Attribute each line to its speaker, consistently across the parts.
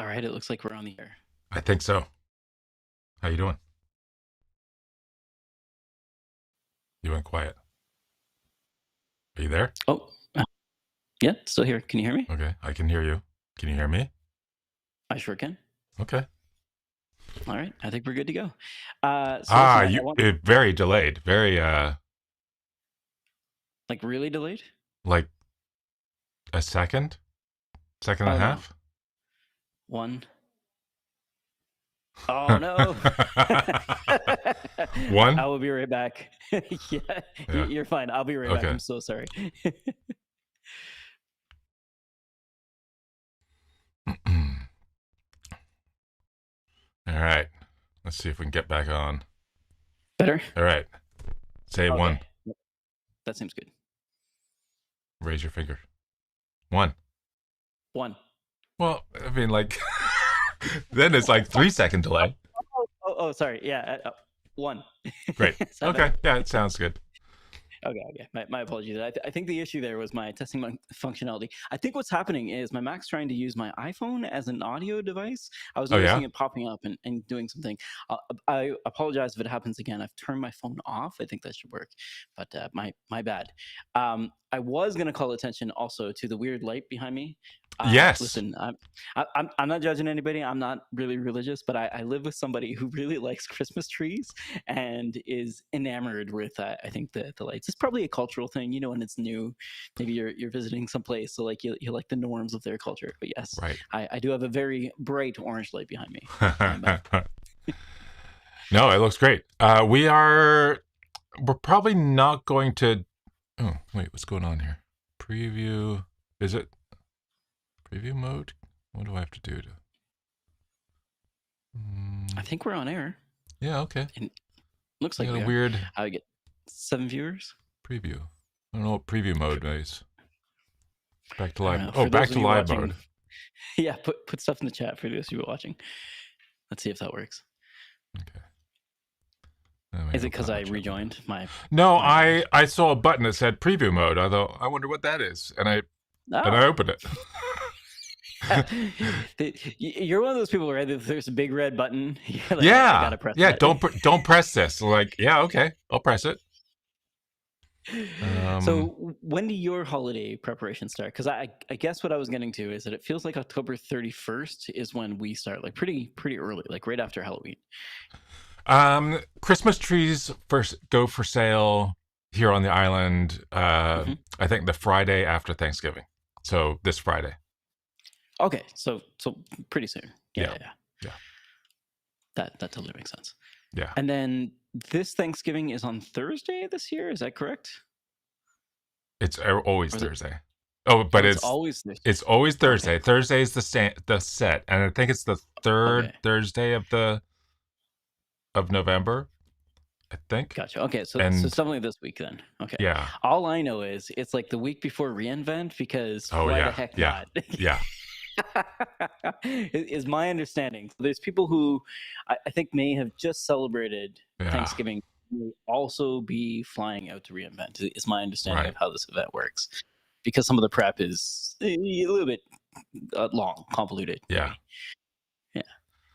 Speaker 1: All right, it looks like we're on the air.
Speaker 2: I think so. How you doing? You went quiet. Are you there?
Speaker 1: Oh, yeah, still here. Can you hear me?
Speaker 2: Okay, I can hear you. Can you hear me?
Speaker 1: I sure can.
Speaker 2: Okay.
Speaker 1: All right, I think we're good to go. So listen, I
Speaker 2: You
Speaker 1: want
Speaker 2: it very delayed. Very
Speaker 1: like really delayed.
Speaker 2: like a second and
Speaker 1: Oh
Speaker 2: a
Speaker 1: no,
Speaker 2: half.
Speaker 1: one. Oh no. I
Speaker 2: One?
Speaker 1: will be right back. Yeah,
Speaker 2: Yeah.
Speaker 1: you're fine. I'll be right back.
Speaker 2: Okay.
Speaker 1: I'm so sorry.
Speaker 2: All right. Let's see if we can get back on.
Speaker 1: Better.
Speaker 2: All right. Say
Speaker 1: Okay,
Speaker 2: one.
Speaker 1: that seems good.
Speaker 2: Raise your finger. One.
Speaker 1: One.
Speaker 2: Well, I mean, like, then it's like 3 second delay.
Speaker 1: Oh, sorry. Yeah, one.
Speaker 2: Great.
Speaker 1: Is that
Speaker 2: Okay.
Speaker 1: better?
Speaker 2: Yeah, it sounds good.
Speaker 1: Okay. My apologies. I think the issue there was my testing functionality. I think what's happening is my Mac's trying to use my iPhone as an audio device. I was
Speaker 2: Oh yeah.
Speaker 1: noticing it popping up and doing something. I apologize if it happens again. I've turned my phone off. I think that should work, but my bad. I was gonna call attention also to the weird light behind me.
Speaker 2: Yes.
Speaker 1: Listen, I'm not judging anybody. I'm not really religious, but I live with somebody who really likes Christmas trees and is enamored with I think the lights. It's probably a cultural thing, when it's new. Maybe you're visiting someplace, so like you like the norms of their culture. But yes,
Speaker 2: Right.
Speaker 1: I do have a very bright orange light behind me.
Speaker 2: No, it looks great. We're probably not going to. Oh wait, what's going on here? Preview. Is it preview mode? What do I have to do to?
Speaker 1: I think we're on air.
Speaker 2: Yeah. Okay.
Speaker 1: And looks
Speaker 2: I
Speaker 1: like
Speaker 2: got
Speaker 1: we
Speaker 2: a
Speaker 1: are.
Speaker 2: weird
Speaker 1: I get 7 viewers.
Speaker 2: preview. I don't know what preview mode is. Back to
Speaker 1: I don't
Speaker 2: live.
Speaker 1: know.
Speaker 2: Oh,
Speaker 1: For those
Speaker 2: back
Speaker 1: of
Speaker 2: to
Speaker 1: you
Speaker 2: live
Speaker 1: watching,
Speaker 2: mode.
Speaker 1: yeah, put stuff in the chat for those of you watching. Let's see if that works.
Speaker 2: Okay.
Speaker 1: Is it because I rejoined my?
Speaker 2: No,
Speaker 1: my
Speaker 2: I saw a button that said preview mode. I thought, I wonder what that is, and I opened it.
Speaker 1: You're one of those people, right? There's a big red button. Like,
Speaker 2: yeah,
Speaker 1: I gotta press
Speaker 2: yeah.
Speaker 1: that.
Speaker 2: Don't press this. Like, yeah, okay, I'll press it.
Speaker 1: So when do your holiday preparations start? Because I guess what I was getting to is that it feels like October 31st is when we start, like pretty early, like right after Halloween.
Speaker 2: Christmas trees first go for sale here on the island. I think the Friday after Thanksgiving. So this Friday.
Speaker 1: Okay, so pretty soon. Yeah. That totally makes sense.
Speaker 2: Yeah.
Speaker 1: And then this Thanksgiving is on Thursday this year. Is that correct?
Speaker 2: It's always Thursday. Oh, but it's always Thursday.
Speaker 1: Okay.
Speaker 2: Thursday is the set, and I think it's the third Thursday of November. I think.
Speaker 1: Gotcha. Okay, so it's definitely this week then. Okay.
Speaker 2: Yeah.
Speaker 1: All I know is it's like the week before reInvent because why the heck not?
Speaker 2: Yeah.
Speaker 1: Is my understanding. So there's people who I think may have just celebrated Thanksgiving will also be flying out to reInvent. Is my understanding of how this event works, because some of the prep is a little bit long, convoluted.
Speaker 2: Yeah.
Speaker 1: Yeah.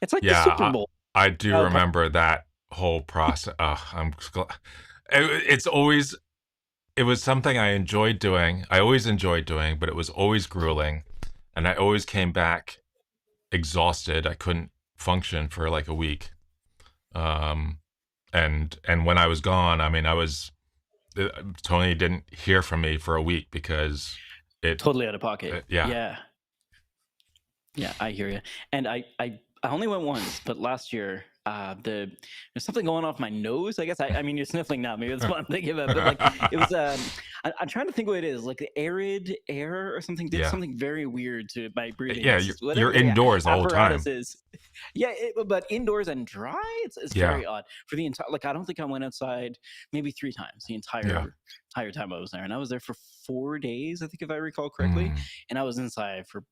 Speaker 1: It's like the Super Bowl.
Speaker 2: I do remember that whole process. It was something I enjoyed doing. I always enjoyed doing, but it was always grueling. And I always came back exhausted. I couldn't function for like a week. And when I was gone, I mean, Tony didn't hear from me for a week because it
Speaker 1: totally out of pocket.
Speaker 2: Yeah,
Speaker 1: I hear you. And I only went once, but last year there's something going off my nose. I guess I mean you're sniffling now. Maybe that's what I'm thinking about. But like it was I'm trying to think what it is. Like the arid air or something did something very weird to my breathing.
Speaker 2: Yeah, you're indoors all the time.
Speaker 1: Yeah, but indoors and dry. It's very odd for the entire. Like I don't think I went outside maybe 3 times the entire time I was there, and I was there for 4 days. I think if I recall correctly, and I was inside for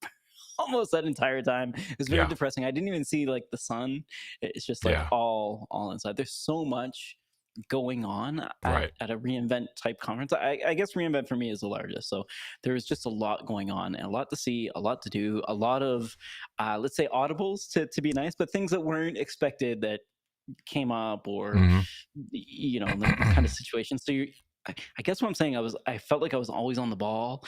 Speaker 1: almost that entire time. It was very depressing. I didn't even see like the sun. It's just like all inside. There's so much going on
Speaker 2: Right.
Speaker 1: at a reInvent type conference. I guess reInvent for me is the largest, so there's just a lot going on and a lot to see, a lot to do, a lot of let's say audibles to be nice, but things that weren't expected that came up, or
Speaker 2: Hmm.
Speaker 1: the kind of situation. So I guess what I'm saying, I felt like I was always on the ball,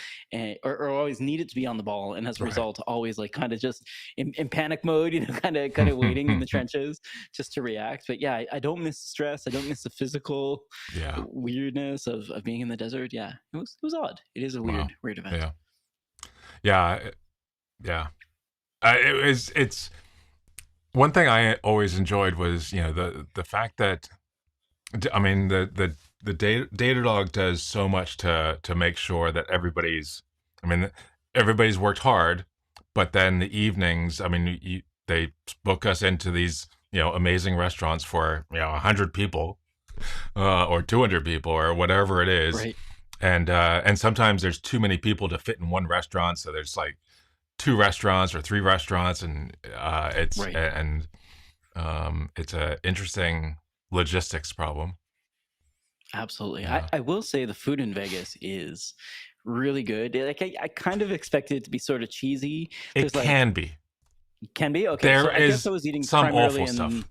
Speaker 1: or always needed to be on the ball, and as a
Speaker 2: Right.
Speaker 1: result, always like kind of just in panic mode, kind of waiting in the trenches just to react. But yeah, I don't miss the stress. I don't miss the physical
Speaker 2: Yeah.
Speaker 1: weirdness of being in the desert. Yeah, it was odd. It is a
Speaker 2: Wow.
Speaker 1: weird event.
Speaker 2: Yeah. Yeah. Yeah. It's one thing I always enjoyed was, the fact that, I mean, the Datadog does so much to make sure that I mean, everybody's worked hard, but then the evenings, I mean, they book us into these, amazing restaurants for, 100 people, or 200 people or whatever it is.
Speaker 1: Right,
Speaker 2: And sometimes there's too many people to fit in one restaurant. So there's like two restaurants or three restaurants, and
Speaker 1: right.
Speaker 2: it's a interesting logistics problem.
Speaker 1: Absolutely.
Speaker 2: Yeah,
Speaker 1: I will say the food in Vegas is really good. Like I kind of expected it to be sort of cheesy.
Speaker 2: it
Speaker 1: There's like
Speaker 2: can be.
Speaker 1: can be okay. So
Speaker 2: There
Speaker 1: I guess I
Speaker 2: is
Speaker 1: was eating
Speaker 2: some
Speaker 1: primarily
Speaker 2: awful
Speaker 1: in.
Speaker 2: stuff.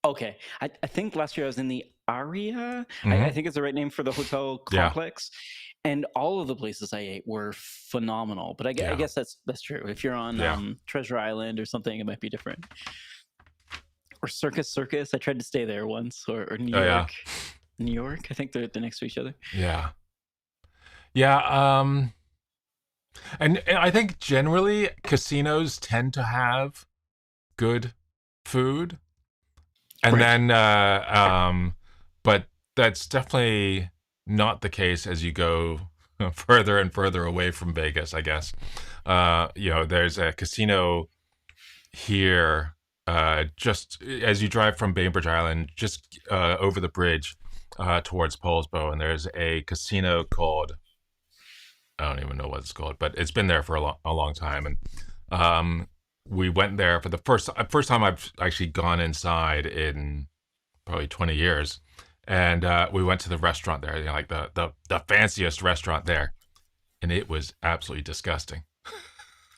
Speaker 1: Okay, I think last year I was in the Aria. I
Speaker 2: Hmm.
Speaker 1: think it's the right name for the hotel
Speaker 2: Yeah,
Speaker 1: complex, and all of the places I ate were phenomenal. But I
Speaker 2: yeah,
Speaker 1: guess that's true. If you're on
Speaker 2: yeah.
Speaker 1: Treasure Island or something, it might be different. Or Circus. I tried to stay there once, or New
Speaker 2: Oh yeah,
Speaker 1: York. New York. I think they're next to each other.
Speaker 2: yeah, yeah. And I think generally casinos tend to have good food, and
Speaker 1: Right.
Speaker 2: then but that's definitely not the case as you go further and further away from Vegas, I guess. There's a casino here, just as you drive from Bainbridge Island, just over the bridge towards Paulsbo, and there's a casino called, I don't even know what it's called, but it's been there for a long time. And um, we went there for the first time I've actually gone inside in probably 20 years. And we went to the restaurant there, like the fanciest restaurant there, and it was absolutely disgusting.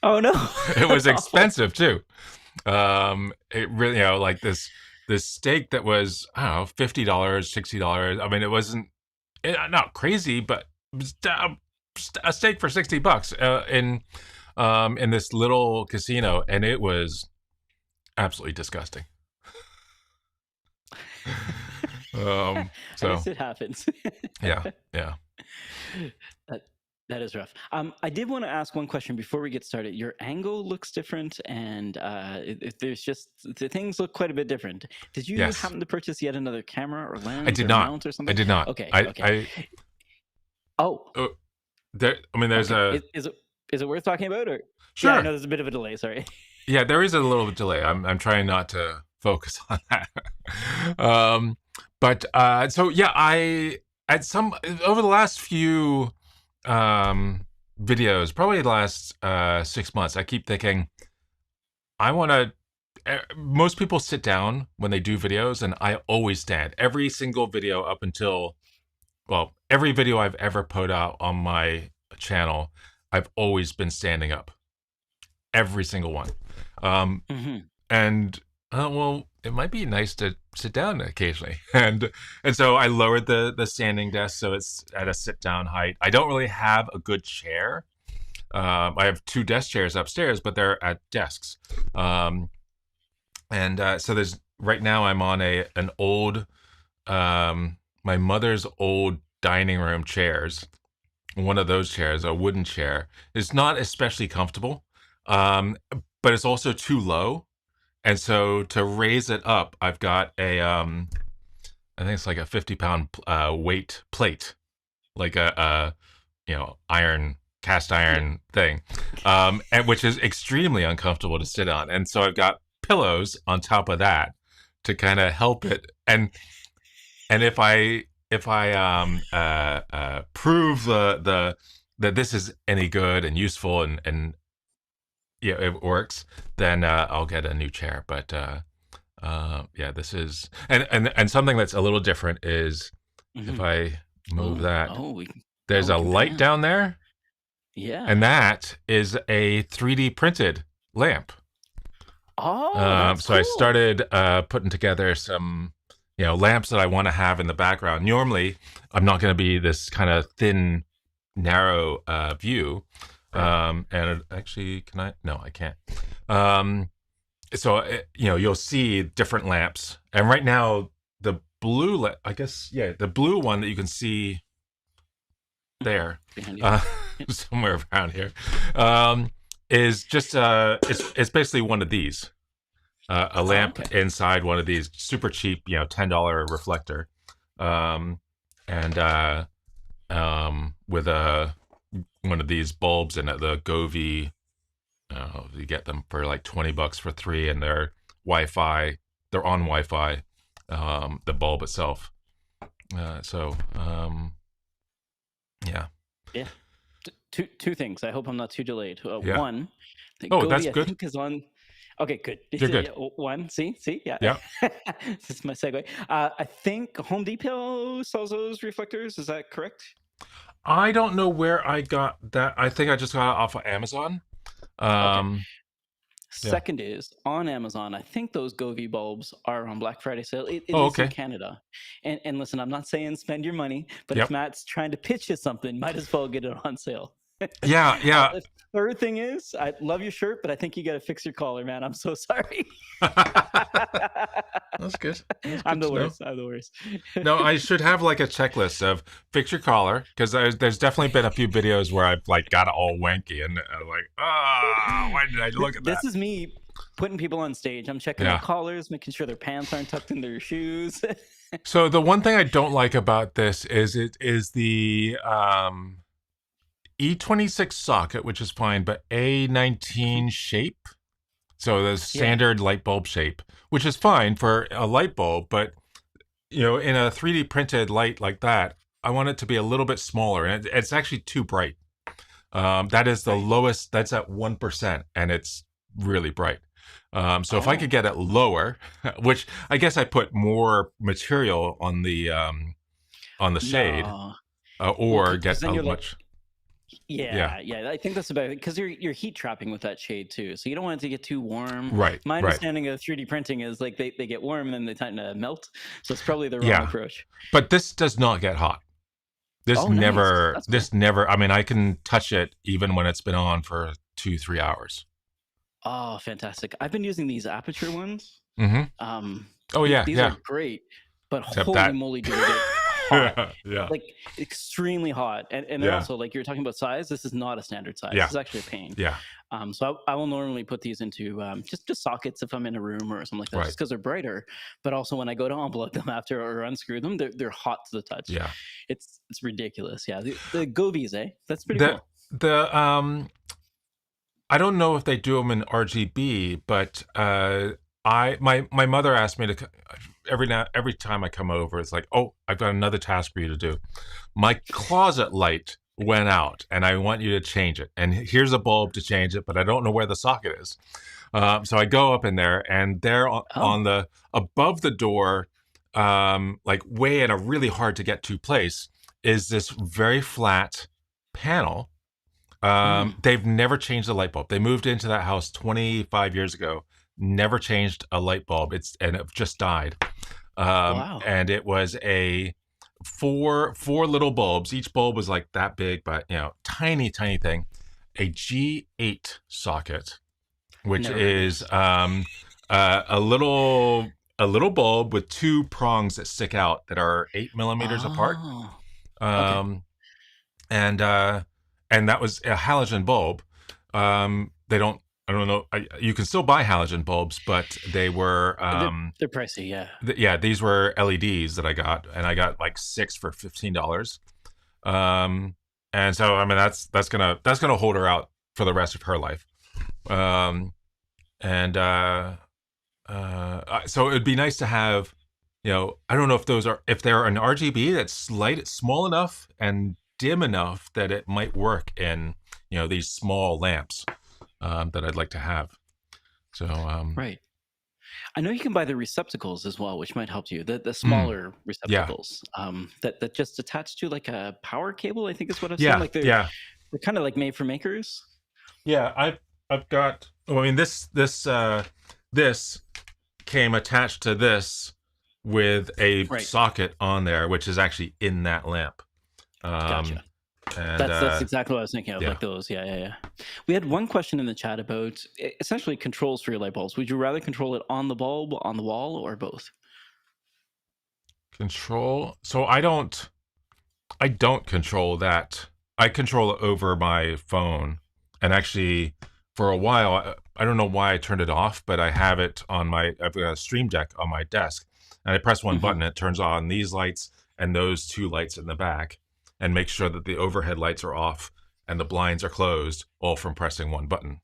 Speaker 1: Oh no.
Speaker 2: It was
Speaker 1: Oh,
Speaker 2: expensive too. It really, like this steak that was, I don't know, $50, $60. I mean, it wasn't, not crazy, but it was a steak for $60 in this little casino, and it was absolutely disgusting.
Speaker 1: I
Speaker 2: So
Speaker 1: guess it happens.
Speaker 2: yeah, yeah.
Speaker 1: that that is rough. I did want to ask one question before we get started. Your angle looks different, and there's just the things look quite a bit different. Did you
Speaker 2: Yes,
Speaker 1: happen to purchase yet another camera or
Speaker 2: I
Speaker 1: lens
Speaker 2: did
Speaker 1: or
Speaker 2: not.
Speaker 1: mount or
Speaker 2: I
Speaker 1: something?
Speaker 2: did not.
Speaker 1: Okay,
Speaker 2: I
Speaker 1: okay.
Speaker 2: I
Speaker 1: Oh,
Speaker 2: uh, there. I mean, there's
Speaker 1: okay.
Speaker 2: a
Speaker 1: Is it worth talking about, or? Yeah, I know
Speaker 2: sure.
Speaker 1: there's a bit of a delay. Sorry.
Speaker 2: Yeah, there is a little bit delay. I'm trying not to focus on that. um, but so yeah, I at some over the last few um videos, probably the last 6 months, I keep thinking I want to. Most people sit down when they do videos, and I always stand. Every single video up until, well, every video I've ever put out on my channel, I've always been standing up. Every single one. Um,
Speaker 1: Hmm.
Speaker 2: and well, it might be nice to sit down occasionally. And so I lowered the standing desk so it's at a sit down height. I don't really have a good chair. I have two desk chairs upstairs, but they're at desks. Um, and so there's right now I'm on an old, my mother's old dining room chairs. One of those chairs, a wooden chair, is not especially comfortable, um, but it's also too low. And so to raise it up, I've got I think it's like a 50-pound weight plate, like a cast
Speaker 1: Yeah.
Speaker 2: iron thing, and which is extremely uncomfortable to sit on. And so I've got pillows on top of that to kind of help it. And if I prove the that this is any good and useful, and yeah, it works, then I'll get a new chair. But Yeah, this is and something that's a little different is if
Speaker 1: Hmm.
Speaker 2: I move
Speaker 1: Oh,
Speaker 2: that,
Speaker 1: oh,
Speaker 2: there's
Speaker 1: we
Speaker 2: a
Speaker 1: can
Speaker 2: light
Speaker 1: pan.
Speaker 2: down there,
Speaker 1: Yeah.
Speaker 2: and that is a 3D printed lamp.
Speaker 1: Oh, that's
Speaker 2: So I
Speaker 1: cool.
Speaker 2: started putting together some, lamps that I want to have in the background. Normally, I'm not going to be this kind of thin, narrow view. And actually, can I? No, I can't. Um, so you'll see different lamps, and right now the blue, I guess, yeah, the blue one that you can see
Speaker 1: Hmm.
Speaker 2: there,
Speaker 1: Behind you.
Speaker 2: uh,
Speaker 1: Yeah.
Speaker 2: somewhere around here, um, is just it's basically one of these. A
Speaker 1: Oh,
Speaker 2: lamp
Speaker 1: okay.
Speaker 2: inside one of these super cheap, $10 reflector, um, and with a one of these bulbs in it, the Govee. You get them for like $20 for three, and they're Wi-Fi. They're on Wi-Fi. The bulb itself. Yeah,
Speaker 1: Yeah. Two things. I hope I'm not too delayed.
Speaker 2: yeah.
Speaker 1: One, the
Speaker 2: Oh, that's
Speaker 1: Govi I
Speaker 2: good.
Speaker 1: think is on. Okay, good.
Speaker 2: You're
Speaker 1: Yeah,
Speaker 2: good.
Speaker 1: one. See, yeah.
Speaker 2: Yeah.
Speaker 1: This is my segue. I think Home Depot sells those reflectors. Is that correct?
Speaker 2: I don't know where I got that. I think I just got it off of Amazon.
Speaker 1: Okay.
Speaker 2: Um, yeah.
Speaker 1: Second is on Amazon. I think those Govi bulbs are on Black Friday sale, at
Speaker 2: Oh,
Speaker 1: least in
Speaker 2: okay.
Speaker 1: Canada. And listen, I'm not saying spend your money, but if
Speaker 2: Yep.
Speaker 1: Matt's trying to pitch you something, might as well get it on sale.
Speaker 2: Yeah, yeah.
Speaker 1: The third thing is, I love your shirt, but I think you got to fix your collar, man. I'm so sorry.
Speaker 2: That's good. That's
Speaker 1: I'm
Speaker 2: good
Speaker 1: the
Speaker 2: to know.
Speaker 1: worst. I'm the worst.
Speaker 2: No, I should have like a checklist of fix your collar because there's definitely been a few videos where I've like got it all wanky and I'm like, why did I look at
Speaker 1: This
Speaker 2: that?
Speaker 1: is me putting people on stage. I'm checking their
Speaker 2: Yeah.
Speaker 1: collars, making sure their pants aren't tucked in their shoes.
Speaker 2: So the one thing I don't like about this is it is the E26 socket, which is fine, but A19 shape. So the
Speaker 1: Yeah.
Speaker 2: standard light bulb shape, which is fine for a light bulb, but in a 3D printed light like that, I want it to be a little bit smaller, and it's actually too bright. That is the
Speaker 1: Right.
Speaker 2: lowest. That's at 1%, and it's really bright. So if I could
Speaker 1: Oh,
Speaker 2: get it lower, which I guess I put more material on the shade,
Speaker 1: no. Well,
Speaker 2: or
Speaker 1: because
Speaker 2: get
Speaker 1: then
Speaker 2: a
Speaker 1: you're like,
Speaker 2: much, yeah,
Speaker 1: yeah. I think that's about it. Because you're heat trapping with that shade too, so you don't want it to get too warm.
Speaker 2: right,
Speaker 1: My
Speaker 2: right,
Speaker 1: understanding of 3D printing is like they get warm and then they tend to melt. So it's probably the wrong
Speaker 2: yeah.
Speaker 1: approach.
Speaker 2: But this does not get hot. This
Speaker 1: Oh, nice.
Speaker 2: never,
Speaker 1: That's cool.
Speaker 2: this never. I mean, I can touch it even when it's been on for 2, 3 hours.
Speaker 1: Oh, fantastic. I've been using these aperture ones.
Speaker 2: Mm-hmm.
Speaker 1: Um,
Speaker 2: Oh yeah,
Speaker 1: these are
Speaker 2: yeah.
Speaker 1: great, but
Speaker 2: Except
Speaker 1: holy
Speaker 2: that.
Speaker 1: moly, do they get hot.
Speaker 2: Yeah, yeah,
Speaker 1: Like extremely hot. And they're
Speaker 2: yeah,
Speaker 1: also like you were talking about size. This is not a standard size. This
Speaker 2: yeah,
Speaker 1: is actually a pain.
Speaker 2: yeah.
Speaker 1: So I will normally put these into just sockets if I'm in a room or something like that,
Speaker 2: Right.
Speaker 1: just because they're brighter. But also when I go to unplug them after or unscrew them, they're hot to the touch.
Speaker 2: Yeah.
Speaker 1: It's ridiculous. Yeah, the Govies, eh? That's pretty
Speaker 2: The
Speaker 1: cool.
Speaker 2: the I don't know if they do them in RGB, but my mother asked me to every time I come over, it's like, oh, I've got another task for you to do. My closet light went out, and I want you to change it. And here's a bulb to change it, but I don't know where the socket is. So I go up in there, and there
Speaker 1: Oh,
Speaker 2: on the above the door, like way in a really hard to get to place, is this very flat panel.
Speaker 1: mm.
Speaker 2: They've never changed the light bulb. They moved into that house 25 years ago, never changed a light bulb. And it just died.
Speaker 1: Wow.
Speaker 2: And it was a four little bulbs. Each bulb was like that big, but tiny, tiny thing. A G8 socket, which
Speaker 1: Never heard of
Speaker 2: is
Speaker 1: this.
Speaker 2: a little bulb with two prongs that stick out that are 8 millimeters apart.
Speaker 1: Oh, okay.
Speaker 2: Um, and that was a halogen bulb. They don't. I don't know. You can still buy halogen bulbs, but they were.
Speaker 1: They're pricey, yeah.
Speaker 2: Yeah, these were LEDs that I got, and I got like 6 for $15. Um, and so I mean that's gonna hold her out for the rest of her life. Um, and so it'd be nice to have. I don't know if they're an RGB that's small enough and dim enough that it might work in these small lamps that I'd like to have. So
Speaker 1: Right. I know you can buy the receptacles as well, which might help you. The
Speaker 2: Mm,
Speaker 1: smaller
Speaker 2: yeah,
Speaker 1: receptacles that just attach to like a power cable. I think is what I've seen.
Speaker 2: yeah,
Speaker 1: Like
Speaker 2: yeah,
Speaker 1: they're kind of like made for makers.
Speaker 2: yeah. I've got. Well, I mean, this came attached to this with a
Speaker 1: Right.
Speaker 2: socket on there, which is actually in that lamp. Um,
Speaker 1: Gotcha.
Speaker 2: and
Speaker 1: That's exactly what I was thinking of.
Speaker 2: yeah,
Speaker 1: Like those. Yeah, yeah, yeah. We had one question in the chat about essentially controls for your light bulbs. Would you rather control it on the bulb, on the wall, or both?
Speaker 2: control. So I don't control that. I control it over my phone. And actually, for a while, I don't know why I turned it off, but I've got a Stream Deck on my desk. And I press one
Speaker 1: Hmm.
Speaker 2: button, it turns on these lights and those two lights in the back and makes sure that the overhead lights are off and the blinds are closed, all from pressing one button.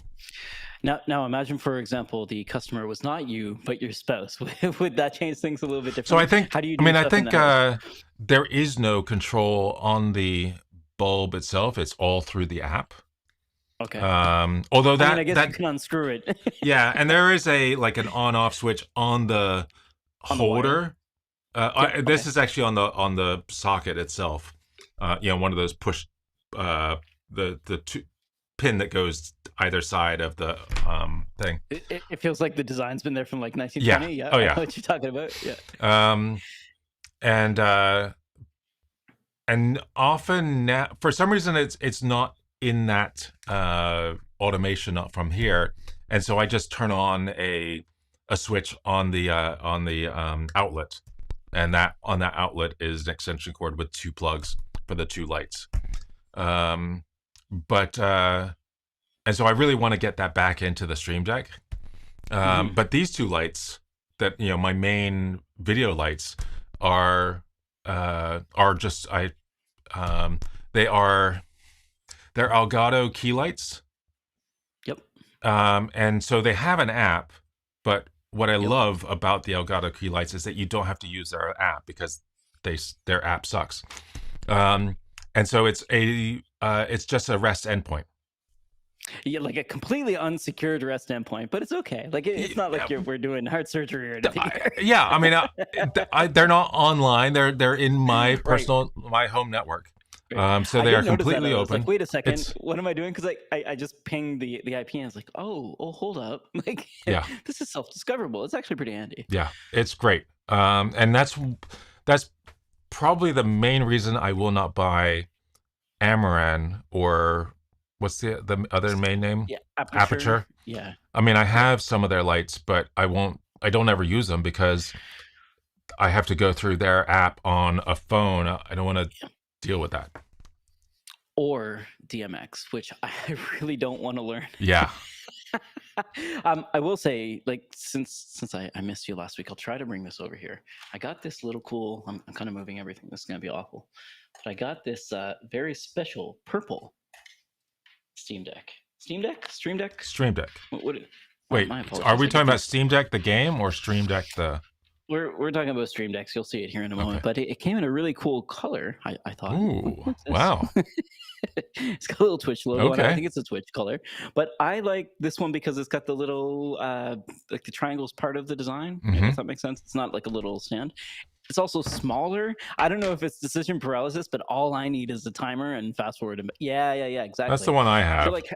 Speaker 1: Now, imagine, for example, the customer was not you, but your spouse. Would that change things a little bit
Speaker 2: So
Speaker 1: differently? How do you do
Speaker 2: I
Speaker 1: stuff in the
Speaker 2: think
Speaker 1: house?
Speaker 2: there is no control on the bulb itself. It's all through the app.
Speaker 1: Okay.
Speaker 2: Although
Speaker 1: I mean, I
Speaker 2: that
Speaker 1: guess you
Speaker 2: that
Speaker 1: can unscrew it
Speaker 2: yeah, and there is a like an on-off switch on the
Speaker 1: on the wire.
Speaker 2: holder.
Speaker 1: Yep.
Speaker 2: This
Speaker 1: Okay.
Speaker 2: is actually on the socket itself. One of those push the two pin that goes either side of the thing.
Speaker 1: It feels like the design's been there from like
Speaker 2: Yeah.
Speaker 1: 1920. Yeah,
Speaker 2: Oh
Speaker 1: I know
Speaker 2: yeah.
Speaker 1: what you're talking about. Yeah.
Speaker 2: Um, and often now, for some reason, it's not in that automation up from here, and so I just turn on a switch on the outlet, and that on that outlet is an extension cord with two plugs for the two lights. Um, but and so I really want to get that back into the Stream Deck.
Speaker 1: Hmm.
Speaker 2: But these two lights that my main video lights are just um, they are they're Elgato key lights.
Speaker 1: Yep.
Speaker 2: And so they have an app, but what I
Speaker 1: Yep.
Speaker 2: love about the Elgato key lights is that you don't have to use their app because their app sucks. Um, and so it's just a REST endpoint.
Speaker 1: Yeah, like a completely unsecured rest endpoint, but it's okay. Like it's not like
Speaker 2: Yeah,
Speaker 1: we're doing heart surgery or anything here.
Speaker 2: yeah. I mean, they're not online. They're in
Speaker 1: Right.
Speaker 2: my home network.
Speaker 1: Right.
Speaker 2: So
Speaker 1: I
Speaker 2: they
Speaker 1: did
Speaker 2: are
Speaker 1: notice that
Speaker 2: completely
Speaker 1: though. I was like,
Speaker 2: open.
Speaker 1: wait a second,
Speaker 2: It's
Speaker 1: what am I doing? Because I just pinged the IP and I was like, oh, hold up. Like
Speaker 2: yeah,
Speaker 1: this is self-discoverable. It's actually pretty handy.
Speaker 2: yeah. It's great. And that's probably the main reason I will not buy Amaran or what's the other main name?
Speaker 1: Yeah, aperture.
Speaker 2: Aperture.
Speaker 1: Yeah,
Speaker 2: I mean, I
Speaker 1: yeah.
Speaker 2: have some of their lights, but I don't ever use them because I have to go through their app on a phone. I don't want to deal with that.
Speaker 1: Or DMX, which I really don't want to learn.
Speaker 2: Yeah.
Speaker 1: I will say, like, since I missed you last week, I'll try to bring this over here. I got this little cool. I'm kind of moving everything. This is gonna be awful, but I got this very special purple Steam Deck. Steam Deck? Stream Deck?
Speaker 2: Stream Deck.
Speaker 1: What
Speaker 2: Wait,
Speaker 1: my
Speaker 2: are
Speaker 1: apologies.
Speaker 2: we
Speaker 1: I get
Speaker 2: talking about
Speaker 1: these.
Speaker 2: Steam Deck the game or Stream Deck the?
Speaker 1: We're talking about Stream Decks. You'll see it here in a
Speaker 2: Okay.
Speaker 1: moment. But it came in a really cool color. I thought,
Speaker 2: Ooh,
Speaker 1: what's this?
Speaker 2: wow.
Speaker 1: It's got a little Twitch logo on it. I
Speaker 2: Okay.
Speaker 1: think it's a Twitch color. But I like this one because it's got the little like the triangle's part of the design. I
Speaker 2: Mm-hmm.
Speaker 1: guess that makes sense. It's not like a little stand. It's also smaller. I don't know if it's decision paralysis, but all I need is the timer and fast forward. Yeah,
Speaker 2: That's the
Speaker 1: exactly.
Speaker 2: one I
Speaker 1: I feel
Speaker 2: have.
Speaker 1: like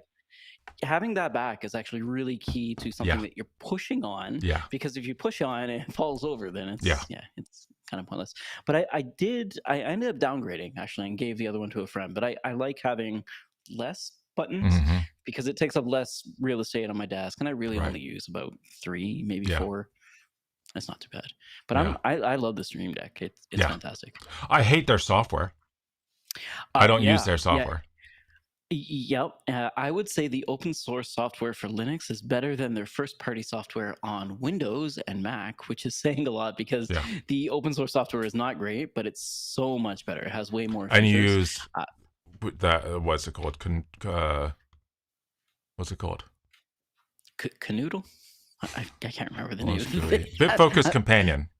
Speaker 1: having that back is actually really key to something
Speaker 2: Yeah.
Speaker 1: that you're pushing on,
Speaker 2: Yeah.
Speaker 1: because if you push on and it falls over, then
Speaker 2: Yeah.
Speaker 1: it's kind of pointless. But I ended up downgrading actually and gave the other one to a friend. But I like having less buttons
Speaker 2: Mm-hmm.
Speaker 1: because it takes up less real estate on my desk, and I really
Speaker 2: Right.
Speaker 1: only use about 3, maybe
Speaker 2: Yeah.
Speaker 1: 4. That's not too bad. But
Speaker 2: Yeah.
Speaker 1: I love the Stream Deck. It's
Speaker 2: Yeah.
Speaker 1: fantastic.
Speaker 2: I hate their software. I don't use
Speaker 1: Yeah,
Speaker 2: their
Speaker 1: yeah.
Speaker 2: software.
Speaker 1: Yep. I would say the open source software for Linux is better than their first party software on Windows and Mac, which is saying a lot because
Speaker 2: Yeah.
Speaker 1: the open source software is not great, but it's so much better. It has way more
Speaker 2: And you
Speaker 1: features.
Speaker 2: use
Speaker 1: Uh,
Speaker 2: that what's it called? What's it called?
Speaker 1: Canoodle? I can't remember the
Speaker 2: Well,
Speaker 1: name.
Speaker 2: it's really Bitfocus Companion.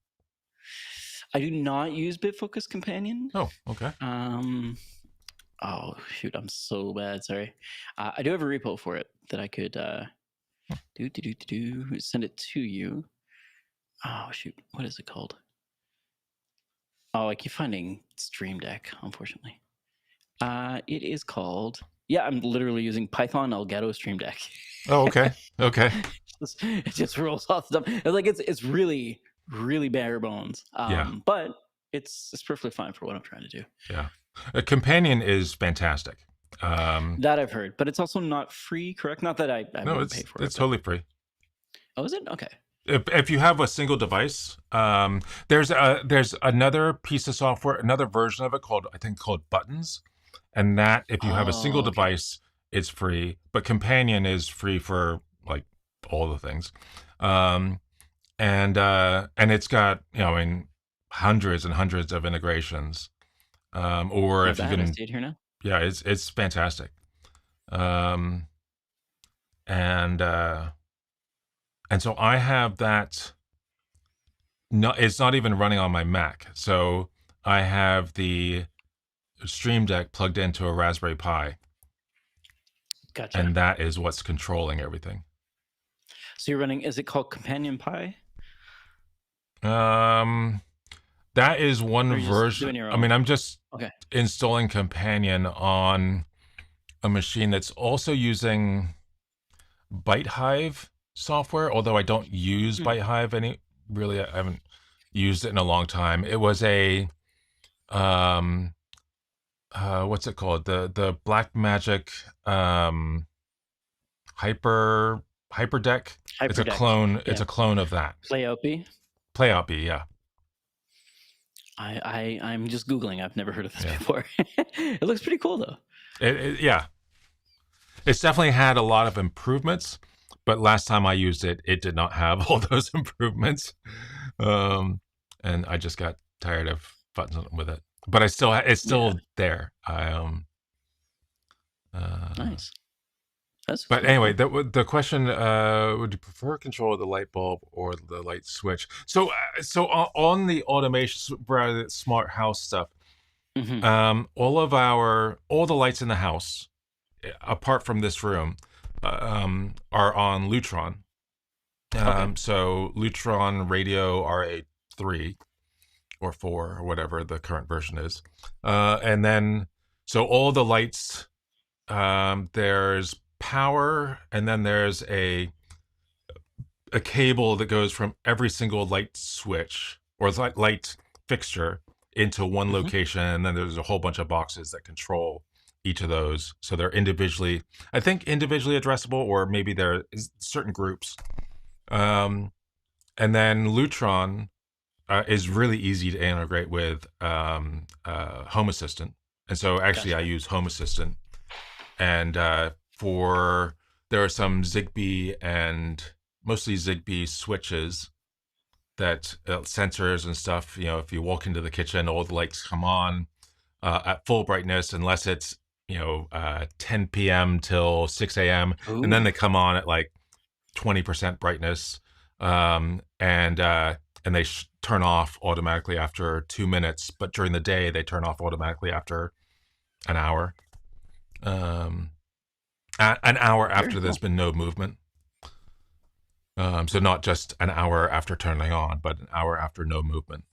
Speaker 1: I do not use Bitfocus Companion.
Speaker 2: Oh, okay.
Speaker 1: Oh shoot, I'm so bad. Sorry. I do have a repo for it that I could send it to you. Oh shoot, what is it called? Oh, I keep finding Stream Deck, unfortunately. It is called. Yeah, I'm literally using Python Elgato Stream Deck.
Speaker 2: Oh, okay. Okay.
Speaker 1: It just rolls off the top. It's like it's really really bare bones.
Speaker 2: Yeah.
Speaker 1: But it's perfectly fine for what I'm trying to do.
Speaker 2: Yeah. A companion is fantastic.
Speaker 1: That I've heard, but it's also not free, correct? Not that I
Speaker 2: No,
Speaker 1: wouldn't pay for it.
Speaker 2: it's totally free.
Speaker 1: Oh, is it? Okay.
Speaker 2: If you have a single device, there's another piece of software, another version of it called, I think, called Buttons, and that if you have a single
Speaker 1: Oh, okay.
Speaker 2: device, it's free. But Companion is free for like all the things, um, and it's got, I mean, hundreds and hundreds of integrations. Or
Speaker 1: Not
Speaker 2: if you
Speaker 1: bad. I
Speaker 2: can,
Speaker 1: see it here now.
Speaker 2: yeah, it's fantastic. Um, and uh, and so I have that. No, it's not even running on my Mac. So I have the Stream Deck plugged into a Raspberry Pi,
Speaker 1: Gotcha.
Speaker 2: and that is what's controlling everything.
Speaker 1: So you're running. Is it called Companion Pi?
Speaker 2: Um, that is
Speaker 1: Or
Speaker 2: one
Speaker 1: are you just
Speaker 2: version.
Speaker 1: doing your
Speaker 2: I mean,
Speaker 1: own?
Speaker 2: I'm just
Speaker 1: Okay.
Speaker 2: installing Companion on a machine that's also using ByteHive software, although I don't use
Speaker 1: Hmm.
Speaker 2: ByteHive any really. I haven't used it in a long time. It was a um what's it called? The Black Magic um hyper hyperdeck. It's a
Speaker 1: Hyperdeck.
Speaker 2: clone. It's
Speaker 1: Yeah.
Speaker 2: a clone of that.
Speaker 1: PlayOP.
Speaker 2: PlayOpy, yeah.
Speaker 1: I'm just googling. I've never heard of this
Speaker 2: Yeah.
Speaker 1: before. It looks pretty cool though.
Speaker 2: Yeah. It's definitely had a lot of improvements, but last time I used it, it did not have all those improvements. And I just got tired of futzing with it. But it's
Speaker 1: Yeah.
Speaker 2: still there. Uh,
Speaker 1: Nice. That's
Speaker 2: But
Speaker 1: very
Speaker 2: anyway,
Speaker 1: cool.
Speaker 2: the question: would you prefer control of the light bulb or the light switch? So on the automation, rather smart house stuff,
Speaker 1: Hmm.
Speaker 2: all the lights in the house, apart from this room, are on Lutron.
Speaker 1: Okay.
Speaker 2: So Lutron Radio RA3 or 4 or whatever the current version is, and then so all the lights, there's power, and then there's a cable that goes from every single light switch or light fixture into one
Speaker 1: Hmm.
Speaker 2: location, and then there's a whole bunch of boxes that control each of those. So they're individually, I think, individually addressable, or maybe there is certain groups. Um, and then Lutron is really easy to integrate with Home Assistant, and so actually I
Speaker 1: Gotcha.
Speaker 2: use Home Assistant, and for there are some Zigbee and mostly Zigbee switches that sensors and stuff. If you walk into the kitchen, all the lights come on at full brightness, unless it's 10 p.m. till 6 a.m., and then
Speaker 1: Ooh.
Speaker 2: they come on at like 20% brightness, and they turn off automatically after 2 minutes. But during the day, they turn off automatically after an hour. Um, an hour
Speaker 1: Very
Speaker 2: after there's
Speaker 1: cool.
Speaker 2: been no movement. So not just an hour after turning on, but an hour after no movement.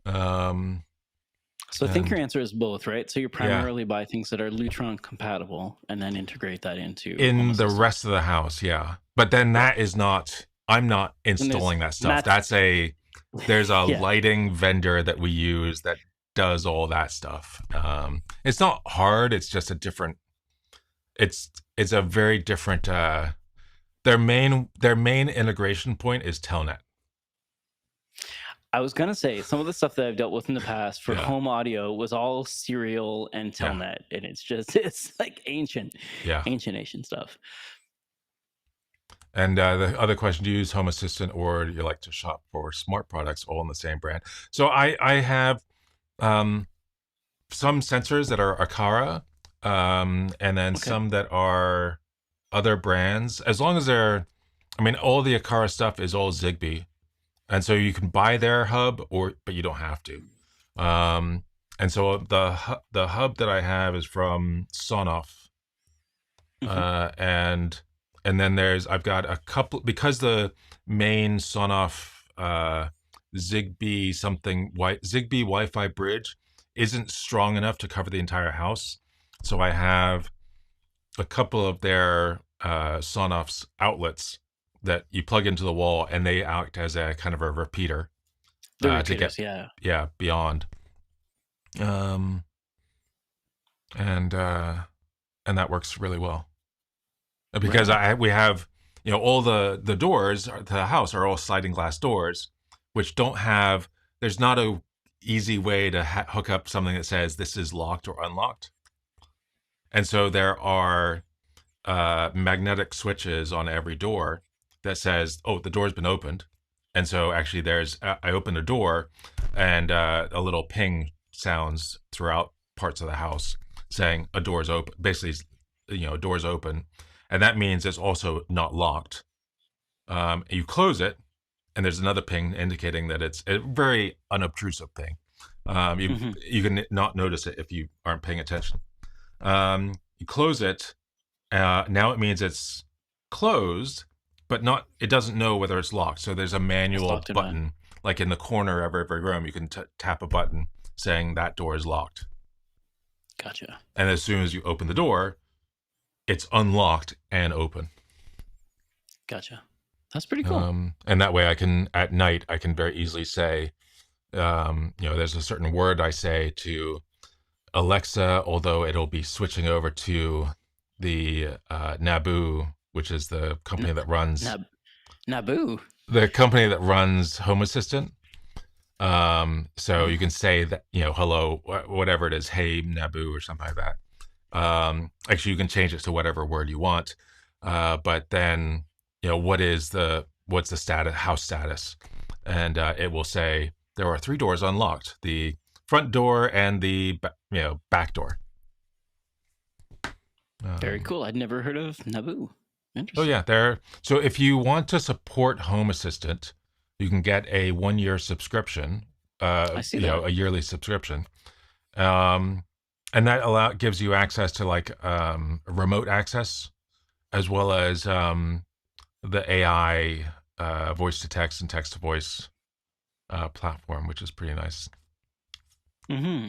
Speaker 2: Um,
Speaker 1: So I think your
Speaker 2: and
Speaker 1: answer is both, right? So you
Speaker 2: yeah,
Speaker 1: primarily buy things that are Lutron compatible and then integrate that into Home
Speaker 2: in the
Speaker 1: Assistant.
Speaker 2: rest of the house, yeah. But then
Speaker 1: Yeah.
Speaker 2: that is not. I'm not
Speaker 1: And there's
Speaker 2: installing that stuff.
Speaker 1: Matt.
Speaker 2: There's a
Speaker 1: Yeah.
Speaker 2: lighting vendor that we use that does all that stuff. It's not hard. It's just a different. It's a very different. Their main integration point is Telnet.
Speaker 1: I was gonna say some of the stuff that I've dealt with in the past for
Speaker 2: Yeah,
Speaker 1: home audio was all Serial and
Speaker 2: yeah,
Speaker 1: Telnet, and it's like ancient,
Speaker 2: yeah.
Speaker 1: ancient stuff.
Speaker 2: And the other question: do you use Home Assistant, or do you like to shop for smart products all in the same brand? So I have um, some sensors that are Akara, and then
Speaker 1: Okay.
Speaker 2: some that are other brands. As long as I mean, all the Akara stuff is all Zigbee, and so you can buy their hub, but you don't have to. And so the hub that I have is from Sonoff,
Speaker 1: Hmm.
Speaker 2: and then I've got a couple, because the main Sonoff Zigbee Zigbee Wi-Fi bridge isn't strong enough to cover the entire house. So I have a couple of their Sonoff's outlets that you plug into the wall, and they act as a kind of a repeater
Speaker 1: The
Speaker 2: to get
Speaker 1: repeaters, yeah.
Speaker 2: beyond. Um, and that works really well because
Speaker 1: Right.
Speaker 2: we have all the doors to the house are all sliding glass doors, which don't have. There's not a easy way to hook up something that says this is locked or unlocked, and so there are magnetic switches on every door that says, "Oh, the door's been opened," and so actually there's I open the door, and a little ping sounds throughout parts of the house saying a door's open. Basically, a door's open, and that means it's also not locked. You close it, and there's another ping indicating that it's a very unobtrusive ping.
Speaker 1: Hmm.
Speaker 2: You can not notice it if you aren't paying attention. You close it. Now it means it's closed, but not. It doesn't know whether it's locked. So there's a
Speaker 1: It's
Speaker 2: manual
Speaker 1: locked or not.
Speaker 2: button, like in the corner of every room. You can tap a button saying that door is locked,
Speaker 1: Gotcha.
Speaker 2: and as soon as you open the door, it's unlocked and open.
Speaker 1: Gotcha. That's pretty cool.
Speaker 2: And that way, at night I can very easily say, there's a certain word I say to Alexa, although it'll be switching over to the Naboo, which is the company
Speaker 1: N-
Speaker 2: that runs
Speaker 1: Nab- Naboo.
Speaker 2: Home Assistant. So you can say that, hello, whatever it is, hey Naboo or something like that. Actually, you can change it to whatever word you want. But then, what's the status, house status, and it will say there are 3 doors unlocked: the front door and the back door.
Speaker 1: Very cool. I'd never heard of Naboo.
Speaker 2: Oh
Speaker 1: Interesting.
Speaker 2: yeah, there. So if you want to support Home Assistant, you can get a 1-year subscription,
Speaker 1: I see that.
Speaker 2: a yearly subscription, um, and that gives you access to like remote access as well as the AI voice to text and text to voice platform, which is pretty nice.
Speaker 1: Hmm.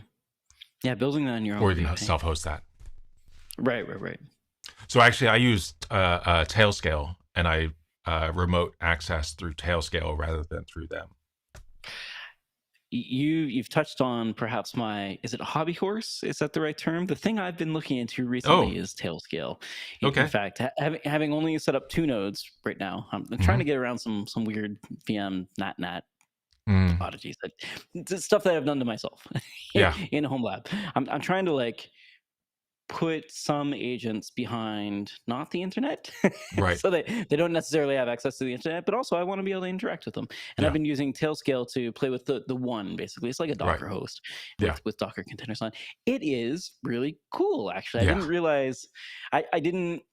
Speaker 1: Yeah, building that on your
Speaker 2: Or
Speaker 1: own
Speaker 2: you can
Speaker 1: VPN.
Speaker 2: self-host that.
Speaker 1: Right.
Speaker 2: So actually, I used Tailscale, and I remote access through Tailscale rather than through them.
Speaker 1: You've touched on perhaps is it hobby horse? Is that the right term? The thing I've been looking into
Speaker 2: Oh,
Speaker 1: recently is Tailscale. In
Speaker 2: okay.
Speaker 1: fact, having only set up 2 nodes right now, I'm trying
Speaker 2: Hmm.
Speaker 1: to get around some weird VM NatNat
Speaker 2: Mm,
Speaker 1: prodigies stuff that I've done to myself
Speaker 2: yeah,
Speaker 1: in home lab. I'm trying to like put some agents behind not the internet
Speaker 2: right.
Speaker 1: so they don't necessarily have access to the internet, but also I want to be able to interact with them. And I've
Speaker 2: Yeah,
Speaker 1: been using Tailscale to play with the one. Basically it's like a
Speaker 2: right.
Speaker 1: Docker host
Speaker 2: Yeah,
Speaker 1: with Docker containers on. It is really cool, actually. I
Speaker 2: yeah.
Speaker 1: didn't realize I didn't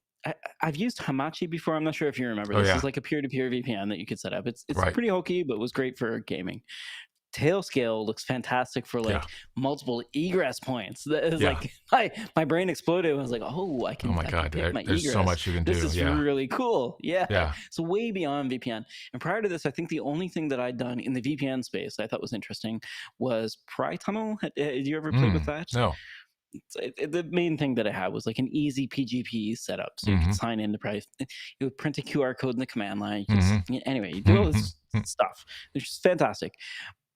Speaker 1: I've used Hamachi before. I'm not sure if you remember.
Speaker 2: Oh,
Speaker 1: This
Speaker 2: yeah.
Speaker 1: is like a peer-to-peer VPN that you could set up. It's
Speaker 2: Right.
Speaker 1: pretty hokey, but was great for gaming. Tailscale looks fantastic for
Speaker 2: Yeah,
Speaker 1: like multiple egress points. That is
Speaker 2: yeah.
Speaker 1: like my brain exploded. I was like, oh, I
Speaker 2: Oh
Speaker 1: can
Speaker 2: my
Speaker 1: I can
Speaker 2: God,
Speaker 1: pick my
Speaker 2: there's so
Speaker 1: egress.
Speaker 2: much you can
Speaker 1: This
Speaker 2: do.
Speaker 1: is
Speaker 2: Yeah,
Speaker 1: really cool. Yeah.
Speaker 2: yeah.
Speaker 1: So way beyond VPN. And prior to this, I think the only thing that I'd done in the VPN space I thought was interesting was PryTunnel. Had you ever played with that?
Speaker 2: No.
Speaker 1: The main thing that I had was like an easy PGP setup, so you could
Speaker 2: Mm-hmm.
Speaker 1: sign into Price. You would print a QR code in the command line.
Speaker 2: Mm-hmm.
Speaker 1: Anyway, you do all this stuff. It's just fantastic,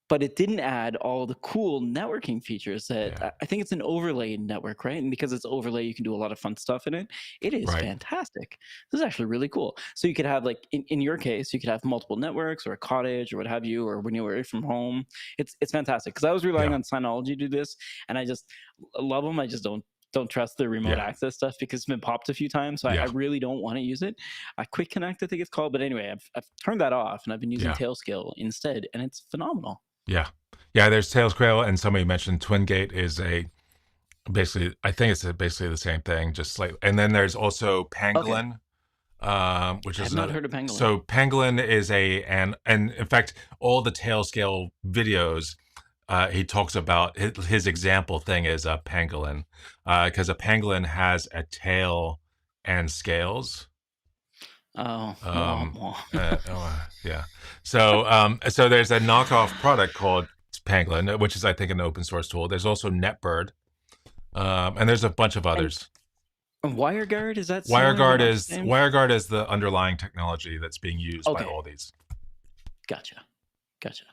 Speaker 1: but it didn't add all the cool networking features that
Speaker 2: Yeah.
Speaker 1: I think it's an overlay network, right? And because it's overlay, you can do a lot of fun stuff in it. It is
Speaker 2: Right.
Speaker 1: fantastic. This is actually really cool. So you could have like in your case, you could have multiple networks or a cottage or what have you, or when you're away from home. It's fantastic because I was relying
Speaker 2: Yeah.
Speaker 1: on Synology to do this, and I just love them. I just don't trust the remote
Speaker 2: Yeah.
Speaker 1: access stuff because it's been popped a few times. So I
Speaker 2: Yeah.
Speaker 1: really don't want to use it. Quick Connect, I think it's called. But anyway, I've turned that off and I've been using
Speaker 2: Yeah.
Speaker 1: Tailscale instead, and it's phenomenal.
Speaker 2: Yeah. Yeah. There's Tailscale, and somebody mentioned TwinGate is basically, I think it's basically the same thing, just like, and then there's also
Speaker 1: Okay.
Speaker 2: Pangolin, which
Speaker 1: I
Speaker 2: is
Speaker 1: have not
Speaker 2: another.
Speaker 1: heard of Pangolin.
Speaker 2: So Pangolin is and in fact, all the Tailscale videos, he talks about his example thing is a pangolin, because a pangolin has a tail and scales.
Speaker 1: Oh, womp
Speaker 2: Um,
Speaker 1: womp.
Speaker 2: yeah. So there's a knockoff product called Pangolin, which is I think an open source tool. There's also NetBird, and there's a bunch of
Speaker 1: And
Speaker 2: others.
Speaker 1: WireGuard, is that similar but not the same?
Speaker 2: WireGuard is the underlying technology that's being used by
Speaker 1: Okay,
Speaker 2: all these.
Speaker 1: gotcha, gotcha.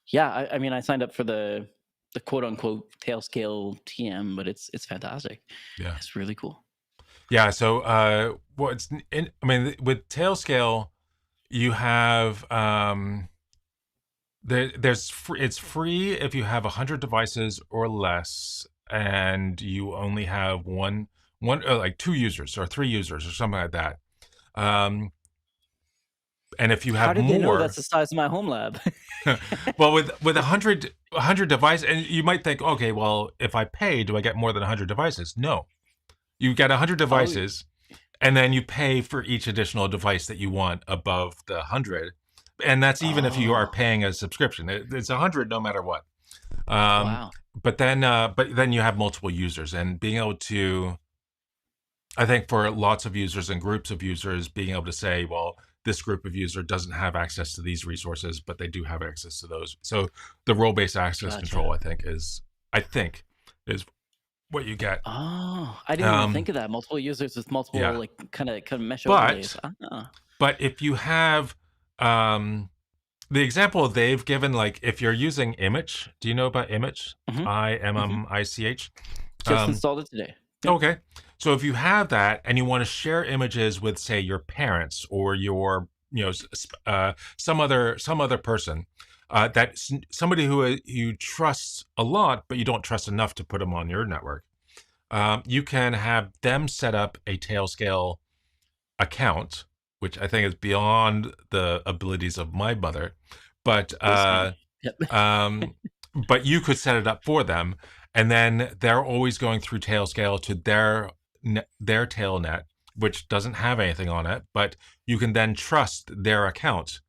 Speaker 1: Yeah, I mean, I signed up for the quote unquote Tailscale TM, but it's fantastic.
Speaker 2: Yeah.
Speaker 1: It's really cool.
Speaker 2: Yeah. So what's in, I mean, with Tailscale, you have it's free if you have 100 devices or less, and you only have one like 2 users or 3 users or something like that. And if you
Speaker 1: How
Speaker 2: have
Speaker 1: did they know
Speaker 2: more,
Speaker 1: that's the size of my home lab?
Speaker 2: well, with 100 devices, and you might think, okay, well, if I pay, do I get more than 100 devices? No, you get 100
Speaker 1: Oh,
Speaker 2: devices, and then you pay for each additional device that you want above the 100, and that's even if you are
Speaker 1: oh,
Speaker 2: paying a subscription. It's 100 no matter what. Um,
Speaker 1: wow.
Speaker 2: but then you have multiple users, and being able to, I think for lots of users and groups of users, being able to say, well, this group of user doesn't have access to these resources, but they do have access to those. So the role-based access
Speaker 1: Gotcha.
Speaker 2: control, I think is what you get.
Speaker 1: Oh, I didn't even
Speaker 2: Um,
Speaker 1: think of that. Multiple users with multiple
Speaker 2: yeah,
Speaker 1: like kind of mesh overlays.
Speaker 2: but
Speaker 1: Ah,
Speaker 2: if you have the example they've given, like if you're using Image, do you know about Image?
Speaker 1: mm-hmm, mm-hmm.
Speaker 2: IMMICH.
Speaker 1: Just
Speaker 2: Um,
Speaker 1: installed it today. Yep.
Speaker 2: Okay. So if you have that and you want to share images with, say, your parents or your, some other person, somebody who you trust a lot, but you don't trust enough to put them on your network, you can have them set up a Tailscale account, which I think is beyond the abilities of my mother, but
Speaker 1: Basically. Yep.
Speaker 2: um, but you could set it up for them, and then they're always going through Tailscale to their Tailnet, which doesn't have anything on it, but you can then trust their account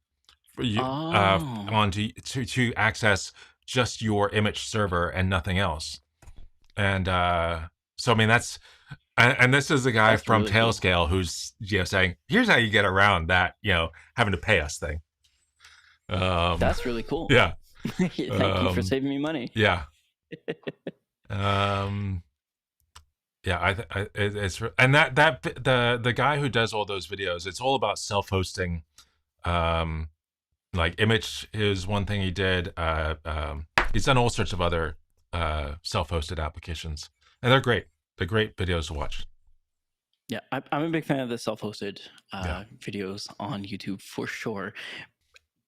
Speaker 2: for you
Speaker 1: Oh,
Speaker 2: to access just your image server and nothing else. And so I mean and this is the guy
Speaker 1: that's
Speaker 2: from
Speaker 1: really cool.
Speaker 2: Tailscale who's saying, here's how you get around that having to pay us thing.
Speaker 1: That's really cool.
Speaker 2: Yeah.
Speaker 1: Thank you for saving me money.
Speaker 2: Yeah. Um, yeah, and the guy who does all those videos, it's all about self-hosting. Like Image is one thing he did. He's done all sorts of other self-hosted applications, and they're great. They're great videos to watch.
Speaker 1: Yeah, I'm a big fan of the self-hosted
Speaker 2: Yeah.
Speaker 1: videos on YouTube for sure.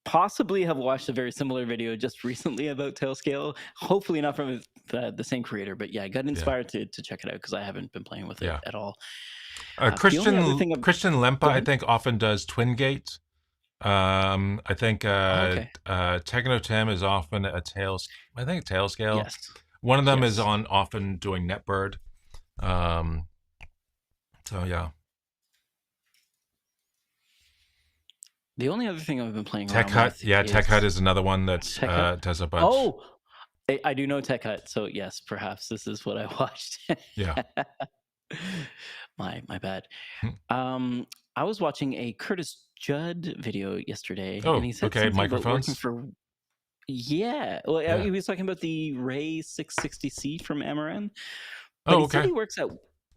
Speaker 1: Possibly have watched a very similar video just recently about Tailscale. Hopefully not from the same creator, but yeah, I got
Speaker 2: Yeah.
Speaker 1: inspired to check it out because I haven't been playing with it
Speaker 2: Yeah.
Speaker 1: at all.
Speaker 2: Christian
Speaker 1: The only other thing
Speaker 2: Lempa,
Speaker 1: go
Speaker 2: I
Speaker 1: ahead.
Speaker 2: think, often does TwinGate. I think
Speaker 1: Oh, okay.
Speaker 2: Techno Tim is often a I think Tailscale.
Speaker 1: Yes.
Speaker 2: One of them is
Speaker 1: Yes.
Speaker 2: often doing NetBird. So yeah.
Speaker 1: The only other thing I've been playing
Speaker 2: Tech
Speaker 1: around
Speaker 2: Hut,
Speaker 1: with
Speaker 2: yeah, Tech Hut
Speaker 1: is
Speaker 2: is another one that
Speaker 1: Tech Hut.
Speaker 2: does a bunch.
Speaker 1: Oh, I do know Tech Hut, so yes, perhaps this is what I watched.
Speaker 2: Yeah.
Speaker 1: My bad.
Speaker 2: Hmm.
Speaker 1: I was watching a Curtis Judd video yesterday, and
Speaker 2: Oh,
Speaker 1: he said
Speaker 2: okay.
Speaker 1: something about working
Speaker 2: Microphones.
Speaker 1: for. Yeah, well,
Speaker 2: Yeah.
Speaker 1: he was talking about the Ray 660C from Amaran, but
Speaker 2: Oh,
Speaker 1: he said
Speaker 2: okay.
Speaker 1: he works at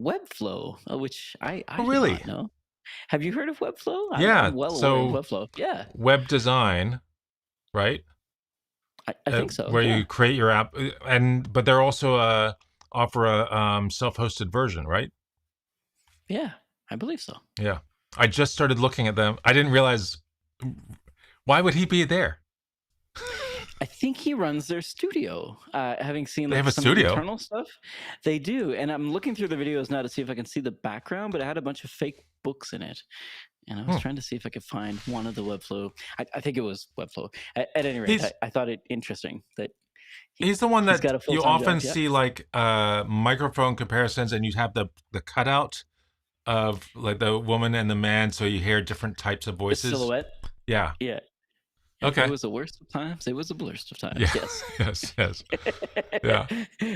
Speaker 1: Webflow, which I
Speaker 2: Oh,
Speaker 1: did not
Speaker 2: really?
Speaker 1: know. Have you heard of Webflow?
Speaker 2: Yeah.
Speaker 1: I'm well aware of
Speaker 2: So
Speaker 1: Webflow. Yeah,
Speaker 2: web design, right?
Speaker 1: I think so.
Speaker 2: Where
Speaker 1: Yeah,
Speaker 2: you create your app, but they're also offer a self-hosted version, right?
Speaker 1: yeah, I believe so.
Speaker 2: Yeah. I just started looking at them. I didn't realize, why would he be there?
Speaker 1: I think he runs their studio. Having seen
Speaker 2: They
Speaker 1: like
Speaker 2: have a
Speaker 1: some
Speaker 2: studio.
Speaker 1: internal stuff, they do. And I'm looking through the videos now to see if I can see the background, but it had a bunch of fake books in it. And I was
Speaker 2: Hmm.
Speaker 1: trying to see if I could find one of the Webflow. I think it was Webflow. At any rate,
Speaker 2: He's
Speaker 1: I thought it interesting that
Speaker 2: he's the one
Speaker 1: he's
Speaker 2: that
Speaker 1: got a full
Speaker 2: you
Speaker 1: time
Speaker 2: often
Speaker 1: job. Yeah,
Speaker 2: see like microphone comparisons, and you have the cutout of like the woman and the man, so you hear different types of
Speaker 1: the
Speaker 2: voices.
Speaker 1: silhouette.
Speaker 2: Yeah.
Speaker 1: Yeah, If it
Speaker 2: Okay.
Speaker 1: was the worst of times, it was the blurst of times.
Speaker 2: Yeah.
Speaker 1: Yes.
Speaker 2: Yes. Yes. Yeah.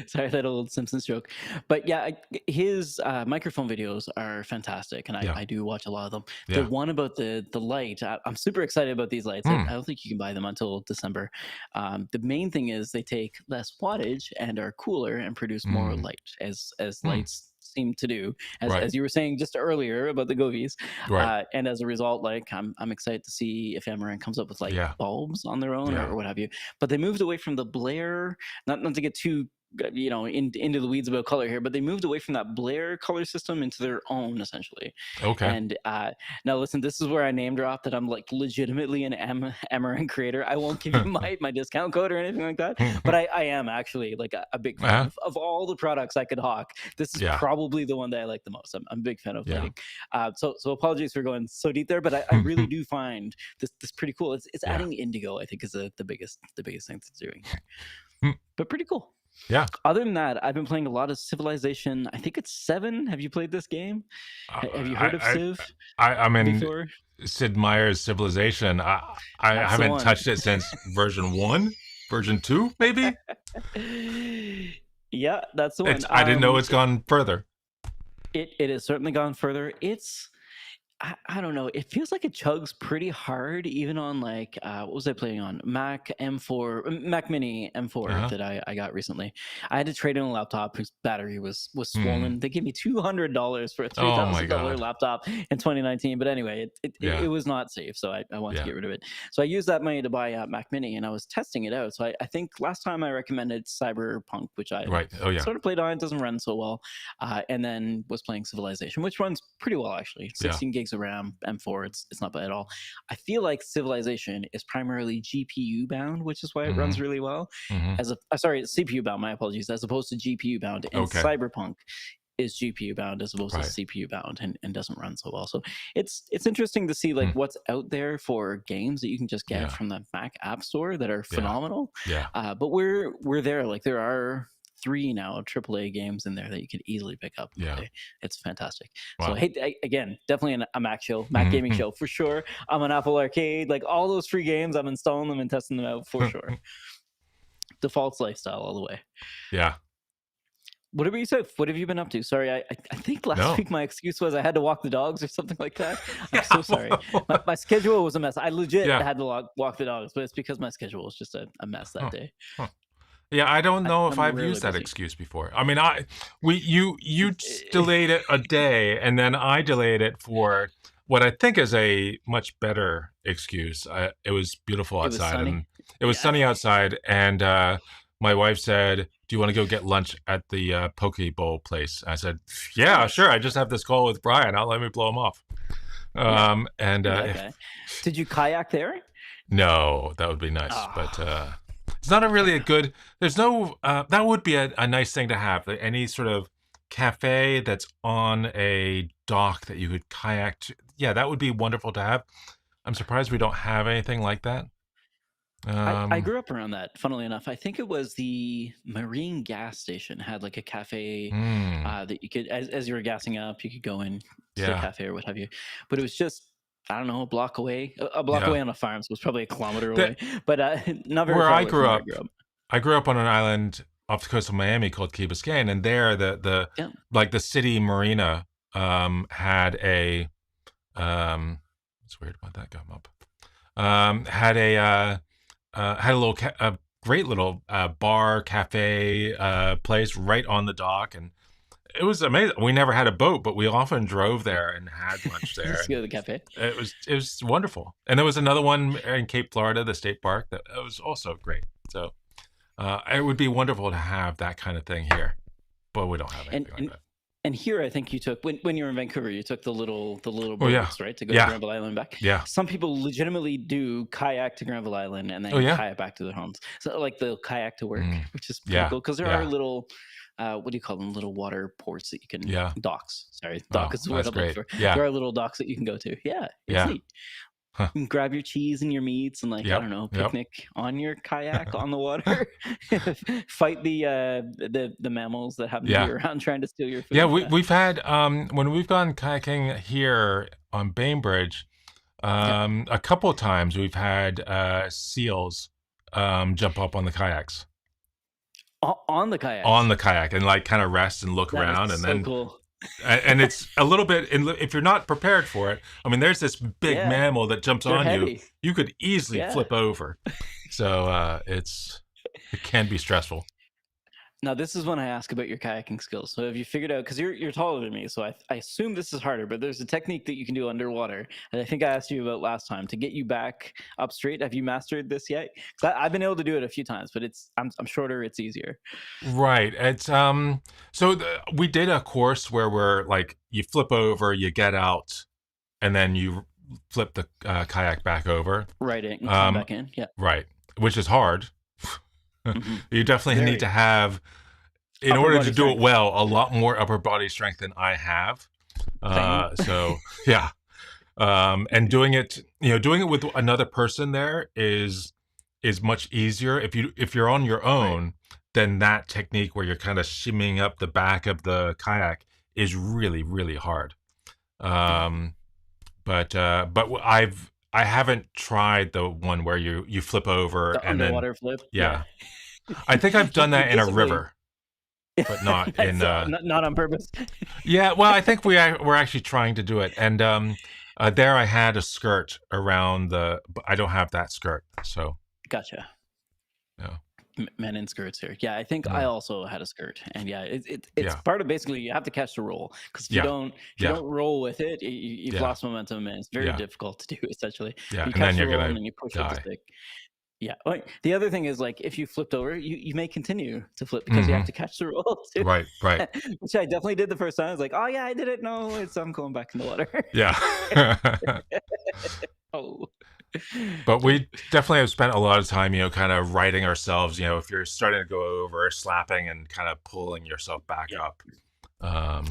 Speaker 1: Sorry, that old Simpsons joke. But yeah, his microphone videos are fantastic, and
Speaker 2: Yeah.
Speaker 1: I do watch a lot of them. The
Speaker 2: Yeah.
Speaker 1: one about the light, I'm super excited about these lights.
Speaker 2: Hmm.
Speaker 1: I don't think you can buy them until December. The main thing is they take less wattage and are cooler and produce more
Speaker 2: Mm.
Speaker 1: light, as
Speaker 2: Hmm.
Speaker 1: lights seem to do,
Speaker 2: Right.
Speaker 1: as you were saying just earlier about the Govies.
Speaker 2: Right.
Speaker 1: And as a result, like I'm excited to see if Amaran comes up with like
Speaker 2: Yeah.
Speaker 1: bulbs on their own,
Speaker 2: Yeah.
Speaker 1: or what have you. But they moved away from the Blair, not to get too into the weeds about color here, but they moved away from that Blair color system into their own essentially.
Speaker 2: Okay.
Speaker 1: And now listen, this is where I name drop that I'm like legitimately an Amaran creator. I won't give you my discount code or anything like that, but I am actually like a big fan
Speaker 2: Uh-huh.
Speaker 1: of all the products I could hawk. This is
Speaker 2: Yeah.
Speaker 1: probably the one that I like the most. I'm a big fan of
Speaker 2: Yeah.
Speaker 1: lighting. So apologies for going so deep there, but I really do find this pretty cool. It's
Speaker 2: Yeah.
Speaker 1: adding indigo, I think, is the biggest thing it's doing here.
Speaker 2: Hmm.
Speaker 1: But pretty cool.
Speaker 2: Yeah.
Speaker 1: Other than that, I've been playing a lot of Civilization. I think it's 7. Have you played this game? Have you heard of Civ
Speaker 2: I'm in
Speaker 1: before?
Speaker 2: Sid Meier's Civilization. I
Speaker 1: That's the
Speaker 2: haven't
Speaker 1: one.
Speaker 2: touched it since version 1, version 2, maybe.
Speaker 1: Yeah, that's the one.
Speaker 2: I didn't know it's gone further.
Speaker 1: It has certainly gone further. It's I don't know. It feels like it chugs pretty hard, even on like what was I playing on? Mac Mini M4
Speaker 2: Uh-huh.
Speaker 1: that I got recently. I had to trade in a laptop whose battery was
Speaker 2: Hmm.
Speaker 1: swollen. They gave me $200 for a
Speaker 2: Oh my
Speaker 1: $3,000
Speaker 2: God.
Speaker 1: laptop in 2019. But anyway,
Speaker 2: Yeah.
Speaker 1: it was not safe, so I wanted
Speaker 2: Yeah.
Speaker 1: to get rid of it. So I used that money to buy a Mac Mini, and I was testing it out. So I think last time I recommended Cyberpunk, which I
Speaker 2: Right. Oh yeah.
Speaker 1: sort of played on. It doesn't run so well, and then was playing Civilization, which runs pretty well actually. 16 gigs of RAM, M4. It's not bad at all. I feel like Civilization is primarily GPU bound, which is why it runs really well.
Speaker 2: Mhm.
Speaker 1: Sorry, CPU bound. My apologies, as opposed to GPU bound. And
Speaker 2: Okay.
Speaker 1: Cyberpunk is GPU bound as opposed
Speaker 2: Right.
Speaker 1: to CPU bound, and doesn't run so well. So it's interesting to see like what's out there for games that you can just get
Speaker 2: Yeah.
Speaker 1: from the Mac App Store that are
Speaker 2: Yeah.
Speaker 1: phenomenal.
Speaker 2: Yeah.
Speaker 1: But we're there. Like there are 3 now AAA games in there that you could easily pick up and
Speaker 2: Yeah.
Speaker 1: play. It's fantastic.
Speaker 2: Wow.
Speaker 1: So hey, again, definitely a Mac show, Mac gaming show for sure. I'm an Apple Arcade, like all those free games. I'm installing them and testing them out for sure. Defaults lifestyle all the way.
Speaker 2: Yeah.
Speaker 1: What about yourself? What have you been up to? Sorry, I think last week my excuse was I had to walk the dogs or something like that. I'm so sorry. My schedule was a mess. I legit had to walk the dogs, but it's because my schedule was just a mess that day.
Speaker 2: Yeah, I don't know if
Speaker 1: I'm
Speaker 2: I've
Speaker 1: really
Speaker 2: used that
Speaker 1: busy.
Speaker 2: excuse before. I mean, you delayed it a day, and then I delayed it for what I think is a much better excuse. It was beautiful
Speaker 1: It was
Speaker 2: outside,
Speaker 1: sunny?
Speaker 2: and it was sunny outside, and my wife said, "Do you want to go get lunch at the poke bowl place?" I said, "Yeah, sure. I just have this call with Brian. I'll let me blow him off." And
Speaker 1: did you kayak there?
Speaker 2: no, that would be nice, but it's not really a good. There's no. That would be a nice thing to have. Any sort of cafe that's on a dock that you could kayak to. Yeah, that would be wonderful to have. I'm surprised we don't have anything like that.
Speaker 1: I grew up around that. Funnily enough, I think it was the Marine gas station had like a cafe that you could, as you were gassing up, you could go in to the cafe or what have you. But it was just, I don't know, a block away. A block away on a farm, so it was probably a kilometer away. But not very
Speaker 2: where
Speaker 1: far
Speaker 2: I
Speaker 1: away
Speaker 2: grew
Speaker 1: from
Speaker 2: up.
Speaker 1: where I grew up.
Speaker 2: I grew up on an island off the coast of Miami called Key Biscayne, and there like the city marina had a what's weird about that gum up had a little a great little bar cafe place right on the dock, and it was amazing. We never had a boat, but we often drove there and had lunch there.
Speaker 1: Just go to the cafe.
Speaker 2: It was wonderful. And there was another one in Cape Florida, the state park, that was also great. So it would be wonderful to have that kind of thing here, but we don't have anything like that.
Speaker 1: And here, I think you took when you were in Vancouver, you took the little boats, right, to go
Speaker 2: Yeah.
Speaker 1: to Granville Island and back.
Speaker 2: Yeah.
Speaker 1: Some people legitimately do kayak to Granville Island and then kayak back to their homes. So like they'll kayak to work, which is pretty cool because there are little, what do you call them? Little water ports that you can docks. Sorry, dock is the word I'm looking for.
Speaker 2: Yeah.
Speaker 1: There are little docks that you can go to. Yeah, it's neat. You can grab your cheese and your meats and like I don't know, picnic on your kayak on the water, fight the mammals that happen to be around trying to steal your food.
Speaker 2: Yeah, we've had when we've gone kayaking here on Bainbridge,
Speaker 1: Yeah.
Speaker 2: A couple of times we've had seals jump up on the kayaks,
Speaker 1: On the kayaks.
Speaker 2: and like kind of rest and look
Speaker 1: That is
Speaker 2: around, and
Speaker 1: so
Speaker 2: then
Speaker 1: cool.
Speaker 2: and it's a little bit, if you're not prepared for it, I mean, there's this big
Speaker 1: Yeah,
Speaker 2: mammal that jumps
Speaker 1: they're
Speaker 2: on you,
Speaker 1: heavy.
Speaker 2: you could easily
Speaker 1: Yeah.
Speaker 2: flip over. So it can be stressful.
Speaker 1: Now, this is when I ask about your kayaking skills. So, have you figured out? Because you're taller than me, so I assume this is harder. But there's a technique that you can do underwater, and I think I asked you about last time to get you back up straight. Have you mastered this yet? Because I've been able to do it a few times, but I'm shorter. It's easier.
Speaker 2: Right. It's so we did a course where we're like, you flip over, you get out, and then you flip the kayak back over.
Speaker 1: Right in and climb back in. Yeah.
Speaker 2: Right, which is hard.
Speaker 1: Hmm.
Speaker 2: You definitely need
Speaker 1: Very
Speaker 2: to have, in
Speaker 1: upper
Speaker 2: order to
Speaker 1: body
Speaker 2: do it
Speaker 1: strength.
Speaker 2: well, a lot more upper body strength than I have.
Speaker 1: Same.
Speaker 2: So yeah, and doing it with another person there is much easier. If you're on your
Speaker 1: Right.
Speaker 2: own, then that technique where you're kind of shimmying up the back of the kayak is really, really hard.
Speaker 1: Yeah.
Speaker 2: Um, I haven't tried the one where you flip over
Speaker 1: The
Speaker 2: and then,
Speaker 1: underwater flip. Yeah.
Speaker 2: yeah. I think I've done
Speaker 1: You
Speaker 2: that in a
Speaker 1: basically.
Speaker 2: river, but not in
Speaker 1: Nice. Not on purpose.
Speaker 2: yeah, well, I think we're actually trying to do it. And there I had a skirt around but I don't have that skirt. So,
Speaker 1: Gotcha.
Speaker 2: yeah.
Speaker 1: Men in skirts here. Yeah, I think I
Speaker 2: Mm,
Speaker 1: also had a skirt, and yeah, it's
Speaker 2: yeah.
Speaker 1: part of basically you have to catch the roll because
Speaker 2: Yeah.
Speaker 1: if you
Speaker 2: Yeah.
Speaker 1: don't roll with it, you've
Speaker 2: Yeah.
Speaker 1: lost momentum, and it's very
Speaker 2: Yeah.
Speaker 1: difficult to do essentially.
Speaker 2: Yeah.
Speaker 1: You
Speaker 2: And
Speaker 1: catch
Speaker 2: then
Speaker 1: the
Speaker 2: you're
Speaker 1: roll
Speaker 2: going
Speaker 1: and
Speaker 2: to
Speaker 1: then you push with the
Speaker 2: die.
Speaker 1: stick. Yeah. Oh, the other thing is like if you flipped over, you may continue to flip because you have
Speaker 2: Hmm.
Speaker 1: to catch the roll too.
Speaker 2: Right. Right.
Speaker 1: Which I definitely did the first time. I was like, oh yeah, I did it. No, I'm going back in the water.
Speaker 2: Yeah.
Speaker 1: Oh.
Speaker 2: But we definitely have spent a lot of time, kind of righting ourselves, if you're starting to go over, slapping and kind of pulling yourself back
Speaker 1: Yeah.
Speaker 2: up. Um,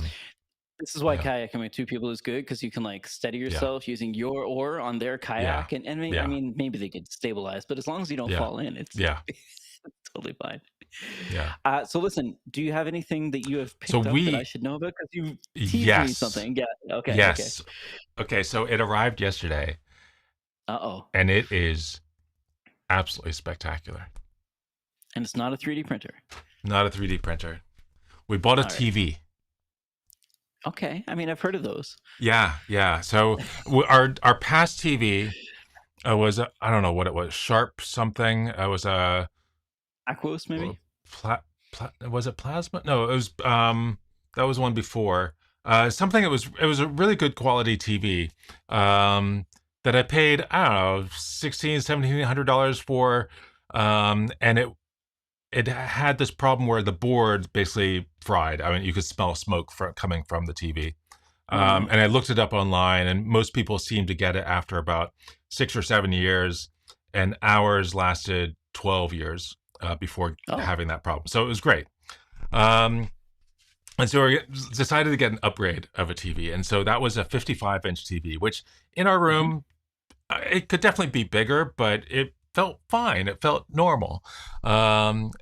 Speaker 1: This is why
Speaker 2: yeah.
Speaker 1: kayaking with two people is good because you can like steady
Speaker 2: Yeah.
Speaker 1: yourself using your oar on their
Speaker 2: Yeah.
Speaker 1: kayak, and I
Speaker 2: Yeah.
Speaker 1: mean maybe they could stabilize, but as long as you don't
Speaker 2: Yeah.
Speaker 1: fall in, it's
Speaker 2: Yeah.
Speaker 1: totally fine.
Speaker 2: Yeah.
Speaker 1: So listen, do you have anything that you have
Speaker 2: So
Speaker 1: picked up that I should know about? Because you teased me
Speaker 2: yes.
Speaker 1: something. Yeah. Okay. Okay.
Speaker 2: Yes. Okay. So it arrived yesterday
Speaker 1: Uh oh.
Speaker 2: and it is absolutely spectacular.
Speaker 1: And it's not a 3D printer.
Speaker 2: Not a 3D printer. We bought a
Speaker 1: All right.
Speaker 2: TV.
Speaker 1: Okay. I mean, I've heard of those.
Speaker 2: Yeah, yeah. So our past TV was I don't know what it was, Sharp something. It was a
Speaker 1: Aquos, maybe.
Speaker 2: was it Plasma? No, it was that was one before. Something, it was a really good quality TV. That I paid, I don't know, $1,700 for, and it had this problem where the board basically fried. I mean, you could smell smoke coming from the TV.
Speaker 1: Oh no.
Speaker 2: And I looked it up online, and most people seem to get it after about 6 or 7 years, and ours lasted 12 years before
Speaker 1: Oh.
Speaker 2: having that problem. So it was great. Um, and so we decided to get an upgrade of a TV. And so that was a 55-inch TV, which in our
Speaker 1: Hmm.
Speaker 2: room, it could definitely be bigger, but it felt fine. It felt normal. And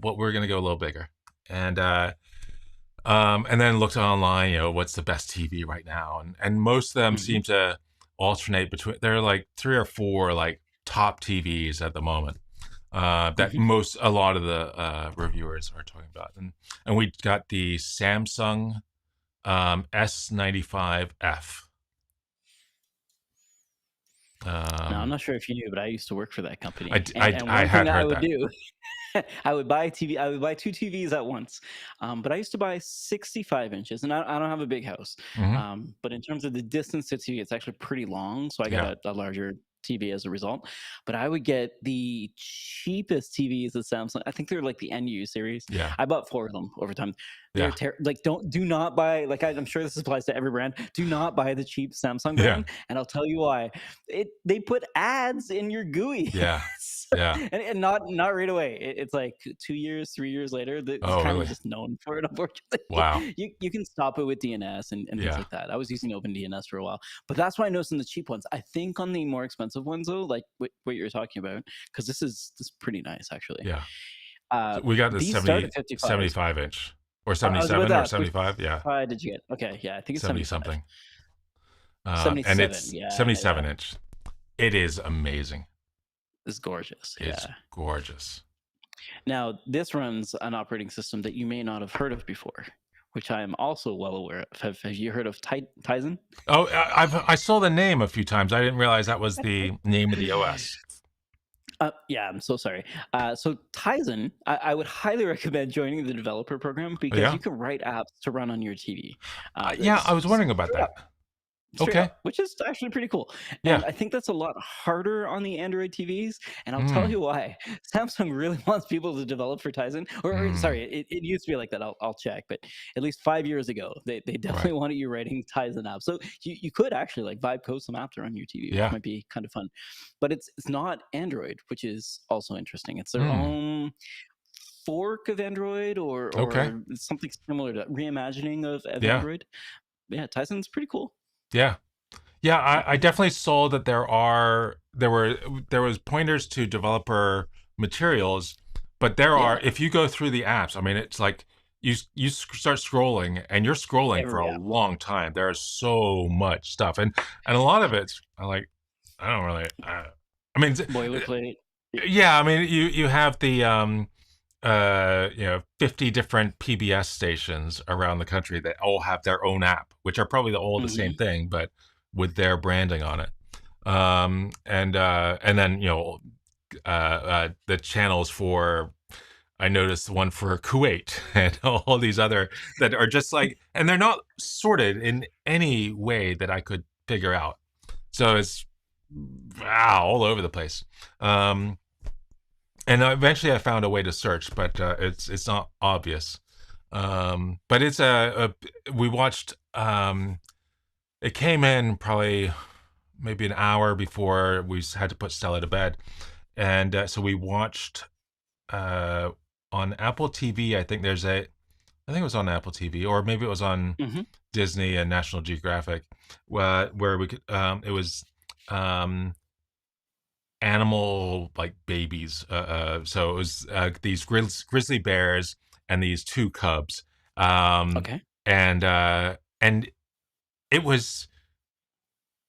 Speaker 2: what we're going to go a little bigger. And then looked online, what's the best TV right now? And most of them
Speaker 1: Hmm.
Speaker 2: seem to alternate between, there are like 3 or 4 like top TVs at the moment that
Speaker 1: Hmm.
Speaker 2: a lot of the reviewers are talking about. And we got the Samsung S95F.
Speaker 1: Now, I'm
Speaker 2: Um,
Speaker 1: not sure if you knew, but I used to work for that
Speaker 2: I,
Speaker 1: company,
Speaker 2: d-
Speaker 1: and
Speaker 2: I
Speaker 1: one thing
Speaker 2: had
Speaker 1: I
Speaker 2: heard
Speaker 1: would
Speaker 2: that.
Speaker 1: do, I would buy TV. I would buy two TVs at once, but I used to buy 65 inches, and I don't have a big house.
Speaker 2: Hmm.
Speaker 1: But in terms of the distance to TV, it's actually pretty long, so I got
Speaker 2: Yeah,
Speaker 1: a larger TV as a result. But I would get the cheapest TVs at Samsung. I think they're like the NU series.
Speaker 2: yeah,
Speaker 1: I bought 4 of them over time. They're
Speaker 2: yeah,
Speaker 1: like do not buy like I'm sure this applies to every brand. Do not buy the cheap Samsung
Speaker 2: yeah,
Speaker 1: brand, and I'll tell you why. They put ads in your GUI.
Speaker 2: yeah, yeah.
Speaker 1: And not right away. It's like 2 years, 3 years later. It's
Speaker 2: Oh,
Speaker 1: kind of
Speaker 2: really?
Speaker 1: just known for it, unfortunately.
Speaker 2: Wow.
Speaker 1: You can stop it with DNS and things
Speaker 2: Yeah,
Speaker 1: like that. I was using OpenDNS for a while, but that's why I noticed in the cheap ones. I think on the more expensive ones though, like what you're talking about, because this is pretty nice actually.
Speaker 2: yeah.
Speaker 1: Uh,
Speaker 2: So we got the
Speaker 1: these start at 55.
Speaker 2: 75 inch or
Speaker 1: I was about
Speaker 2: 77 or
Speaker 1: that. Which
Speaker 2: 75. Yeah,
Speaker 1: did you get? Okay, yeah, I think it's
Speaker 2: 70
Speaker 1: 75.
Speaker 2: something. And
Speaker 1: 77.
Speaker 2: it's
Speaker 1: Yeah,
Speaker 2: 77
Speaker 1: yeah.
Speaker 2: inch. It is amazing.
Speaker 1: It's gorgeous.
Speaker 2: It's
Speaker 1: Yeah.
Speaker 2: gorgeous.
Speaker 1: Now, this runs an operating system that you may not have heard of before, which I am also well aware of. Have you heard of Tizen?
Speaker 2: Oh, I saw the name a few times. I didn't realize that was the name of the OS.
Speaker 1: Yeah, I'm so sorry. So Tizen, I would highly recommend joining the developer program because
Speaker 2: Yeah.
Speaker 1: you can write apps to run on your TV.
Speaker 2: Yeah, I was wondering about
Speaker 1: Straight
Speaker 2: that.
Speaker 1: up, straight
Speaker 2: Okay.
Speaker 1: up, which is actually pretty cool.
Speaker 2: Yeah.
Speaker 1: And I think that's a lot harder on the Android TVs. And I'll tell
Speaker 2: Mm,
Speaker 1: you why. Samsung really wants people to develop for Tizen. Or
Speaker 2: mm,
Speaker 1: sorry, it used to be like that. I'll check. But at least 5 years ago, they
Speaker 2: right.
Speaker 1: definitely wanted you writing Tizen apps. So you could actually like vibe code some apps to run your TV, which
Speaker 2: Yeah.
Speaker 1: might be kind of fun. But it's not Android, which is also interesting. It's their
Speaker 2: Mm,
Speaker 1: own fork of Android
Speaker 2: okay.
Speaker 1: or something similar to reimagining of
Speaker 2: Yeah.
Speaker 1: Android. Yeah, Tizen's pretty cool.
Speaker 2: Yeah. Yeah, I definitely saw that there was pointers to developer materials, but there are,
Speaker 1: Yeah.
Speaker 2: if you go through the apps, I mean, it's like start scrolling and you're scrolling for a
Speaker 1: Every app.
Speaker 2: long time. There's so much stuff, and a lot of it's like I don't really. I mean,
Speaker 1: Boilerplate.
Speaker 2: yeah, I mean, you have the 50 different PBS stations around the country that all have their own app, which are probably all the same
Speaker 1: Mhm.
Speaker 2: thing, but with their branding on it. And then the channels for, I noticed one for Kuwait and all these other that are just like, and they're not sorted in any way that I could figure out. So it's wow, all over the place. Um, and eventually I found a way to search, but it's not obvious. But it's we watched. It came in probably maybe an hour before we had to put Stella to bed, and so we watched uh, on Apple TV. I think it was on Apple TV, or maybe it was on
Speaker 1: Mhm.
Speaker 2: Disney and National Geographic, where we could. It was. Animal like babies. So it was these grizzly bears and these two cubs,
Speaker 1: Okay.
Speaker 2: and it was.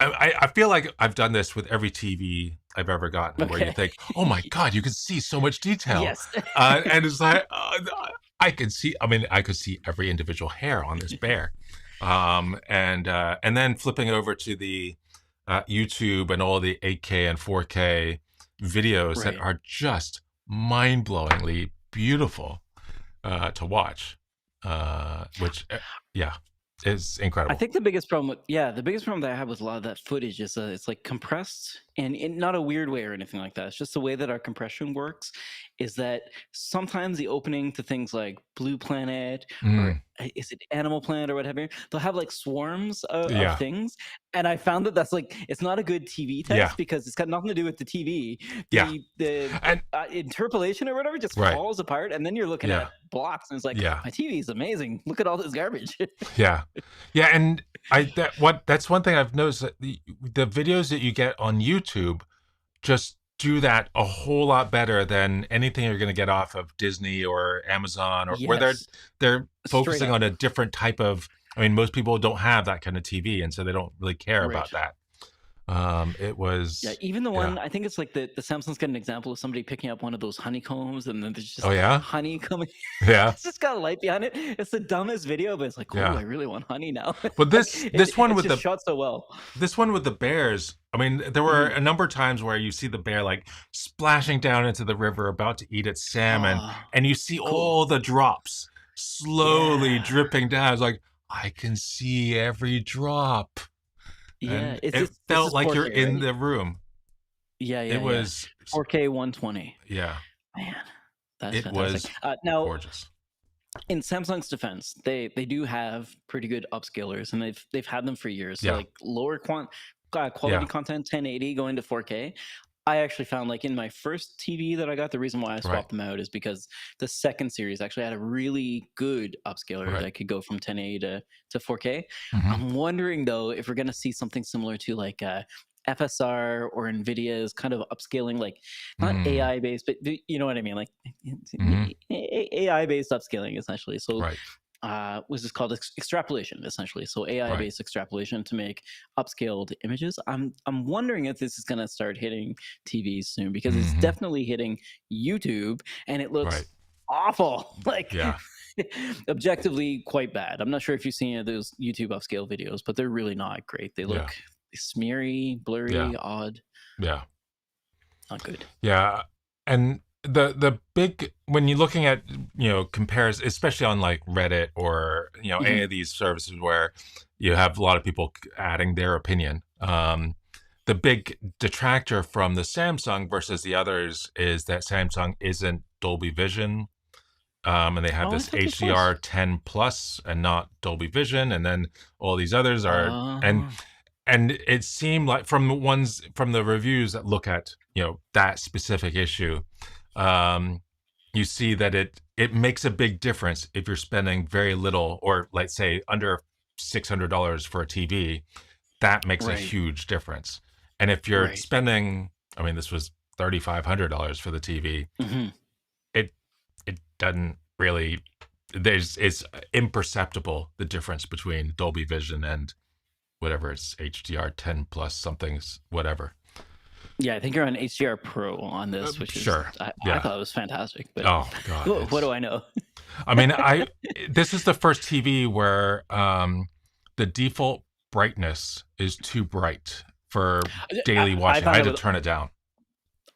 Speaker 2: I feel like I've done this with every TV I've ever gotten, where you
Speaker 1: Okay.
Speaker 2: think, "Oh my God, you can see so much detail,"
Speaker 1: Yes.
Speaker 2: and it's like I can see. I mean, I could see every individual hair on this bear, and then flipping over to the YouTube and all the 8K and 4K videos that
Speaker 1: Right.
Speaker 2: are just mind-blowingly beautiful to watch, which yeah, is
Speaker 1: I
Speaker 2: incredible.
Speaker 1: think the biggest problem that I have with a lot of that footage is it's like compressed and in not a weird way or anything like that. It's just the way that our compression works is that sometimes the opening to things like Blue Planet or
Speaker 2: Mm,
Speaker 1: is it Animal Planet or whatever, they'll have like swarms of
Speaker 2: yeah,
Speaker 1: things. And I found that that's like, it's not a good TV
Speaker 2: yeah,
Speaker 1: test because it's got nothing to do with the TV.
Speaker 2: yeah,
Speaker 1: The
Speaker 2: and
Speaker 1: interpolation or whatever just
Speaker 2: right,
Speaker 1: falls apart. And then you're looking
Speaker 2: yeah,
Speaker 1: at blocks and it's like,
Speaker 2: yeah.
Speaker 1: my TV is amazing. Look at all this garbage.
Speaker 2: Yeah. Yeah, and that's one thing I've noticed that the videos that you get on YouTube just do that a whole lot better than anything you're going to get off of Disney or Amazon, or where
Speaker 1: Yes.
Speaker 2: they're
Speaker 1: Straight
Speaker 2: focusing
Speaker 1: up.
Speaker 2: on a different type of. I mean, most people don't have that kind of TV, and so they don't really care
Speaker 1: Right.
Speaker 2: about that. It
Speaker 1: Yeah,
Speaker 2: was
Speaker 1: even the
Speaker 2: yeah.
Speaker 1: one I think it's like the Samsung's got an example of somebody picking up one of those honeycombs and then there's
Speaker 2: Oh
Speaker 1: just
Speaker 2: yeah,
Speaker 1: honey coming.
Speaker 2: yeah,
Speaker 1: It's just got a light behind it. It's the dumbest video, but it's like, oh, I
Speaker 2: yeah.
Speaker 1: really want honey now.
Speaker 2: But
Speaker 1: Like
Speaker 2: this one
Speaker 1: it's
Speaker 2: with
Speaker 1: just
Speaker 2: the
Speaker 1: shot so well.
Speaker 2: this one with the bears, I mean, there were
Speaker 1: Mhm.
Speaker 2: a number of times where you see the bear like splashing down into the river about to eat its salmon,
Speaker 1: Oh,
Speaker 2: and you see
Speaker 1: cool.
Speaker 2: all the drops slowly
Speaker 1: Yeah.
Speaker 2: dripping down. It's like, I can see every drop.
Speaker 1: Yeah.
Speaker 2: And
Speaker 1: It's
Speaker 2: it
Speaker 1: just this
Speaker 2: felt
Speaker 1: is
Speaker 2: like you're
Speaker 1: 4K,
Speaker 2: in
Speaker 1: right?
Speaker 2: the room.
Speaker 1: Yeah,
Speaker 2: It
Speaker 1: yeah, yeah.
Speaker 2: was,
Speaker 1: 4K 120.
Speaker 2: yeah,
Speaker 1: Man, that's
Speaker 2: it
Speaker 1: fantastic.
Speaker 2: was
Speaker 1: Now
Speaker 2: gorgeous.
Speaker 1: in Samsung's defense, they do have pretty good upscalers, and they've had them for years. So
Speaker 2: Yeah,
Speaker 1: like lower quality
Speaker 2: yeah,
Speaker 1: content, 1080 going to 4K. I actually found like in my first TV that I got, the reason why I
Speaker 2: right,
Speaker 1: swapped them out is because the second series actually had a really good upscaler
Speaker 2: right.
Speaker 1: that could go from 1080 to 4K.
Speaker 2: Hmm.
Speaker 1: I'm wondering though if we're gonna see something similar to like FSR or Nvidia's kind of upscaling, like not
Speaker 2: Mm,
Speaker 1: AI based, but you know what I mean, like
Speaker 2: hmm.
Speaker 1: AI based upscaling essentially. So
Speaker 2: Right.
Speaker 1: was this called extrapolation, essentially. So AI
Speaker 2: Right.
Speaker 1: based extrapolation to make upscaled images. I'm wondering if this is going to start hitting TVs soon, because it's
Speaker 2: Hmm.
Speaker 1: definitely hitting YouTube, and it looks
Speaker 2: Right.
Speaker 1: awful. Like,
Speaker 2: Yeah.
Speaker 1: objectively quite bad. I'm not sure if you've seen any of those YouTube upscale videos, but they're really not great. They
Speaker 2: Yeah.
Speaker 1: look smeary,
Speaker 2: Yeah.
Speaker 1: blurry, odd,
Speaker 2: Yeah.
Speaker 1: not good.
Speaker 2: Yeah. And the big, when you're looking at, compares, especially on like Reddit or, any
Speaker 1: Hmm.
Speaker 2: of these services where you have a lot of people adding their opinion. The big detractor from the Samsung versus the others is that Samsung isn't Dolby Vision. And they have
Speaker 1: Oh, I
Speaker 2: this
Speaker 1: thought this was.
Speaker 2: HDR10 plus and not Dolby Vision, and then all these others are, and
Speaker 1: Uh,
Speaker 2: and it seemed like from the reviews that look at that specific issue, um, you see that it makes a big difference if you're spending very little, or let's say under $600 for a TV. That makes a
Speaker 1: right,
Speaker 2: huge difference. And if you're
Speaker 1: right.
Speaker 2: spending, I mean, this was $3,500 for the TV,
Speaker 1: Hmm.
Speaker 2: it it doesn't really, it's imperceptible, the difference between Dolby Vision and whatever it's HDR10 plus something's whatever.
Speaker 1: Yeah, I think you're on HDR Pro on this, which is
Speaker 2: Sure.
Speaker 1: I
Speaker 2: Yeah.
Speaker 1: thought it was fantastic, but
Speaker 2: Oh God,
Speaker 1: what do
Speaker 2: it's,
Speaker 1: I know?
Speaker 2: I mean, this is the first TV where the default brightness is too bright for daily
Speaker 1: I
Speaker 2: watching. I
Speaker 1: found
Speaker 2: had
Speaker 1: that
Speaker 2: to
Speaker 1: with
Speaker 2: turn it down.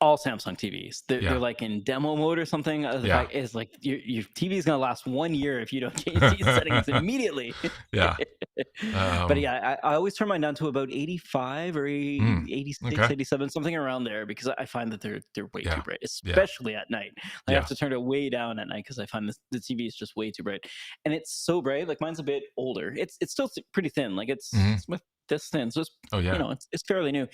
Speaker 1: all Samsung TVs. They're
Speaker 2: Yeah.
Speaker 1: like in demo mode or something. The
Speaker 2: Yeah.
Speaker 1: fact is, like, your TV is gonna last 1 year if you don't change these settings immediately.
Speaker 2: Yeah.
Speaker 1: But
Speaker 2: Um
Speaker 1: yeah, I always turn mine down to about 85 or
Speaker 2: mm,
Speaker 1: 86,
Speaker 2: okay.
Speaker 1: 87, something around there, because I find that they're way too
Speaker 2: Yeah.
Speaker 1: bright,
Speaker 2: Yeah.
Speaker 1: especially at night. I have
Speaker 2: Yeah.
Speaker 1: to turn it way down at night because I find the TV is just way too bright, and it's so bright. Like, mine's a bit older. It's still pretty thin. Like,
Speaker 2: Hmm.
Speaker 1: it's with this thin, so it's,
Speaker 2: Oh yeah.
Speaker 1: it's fairly new.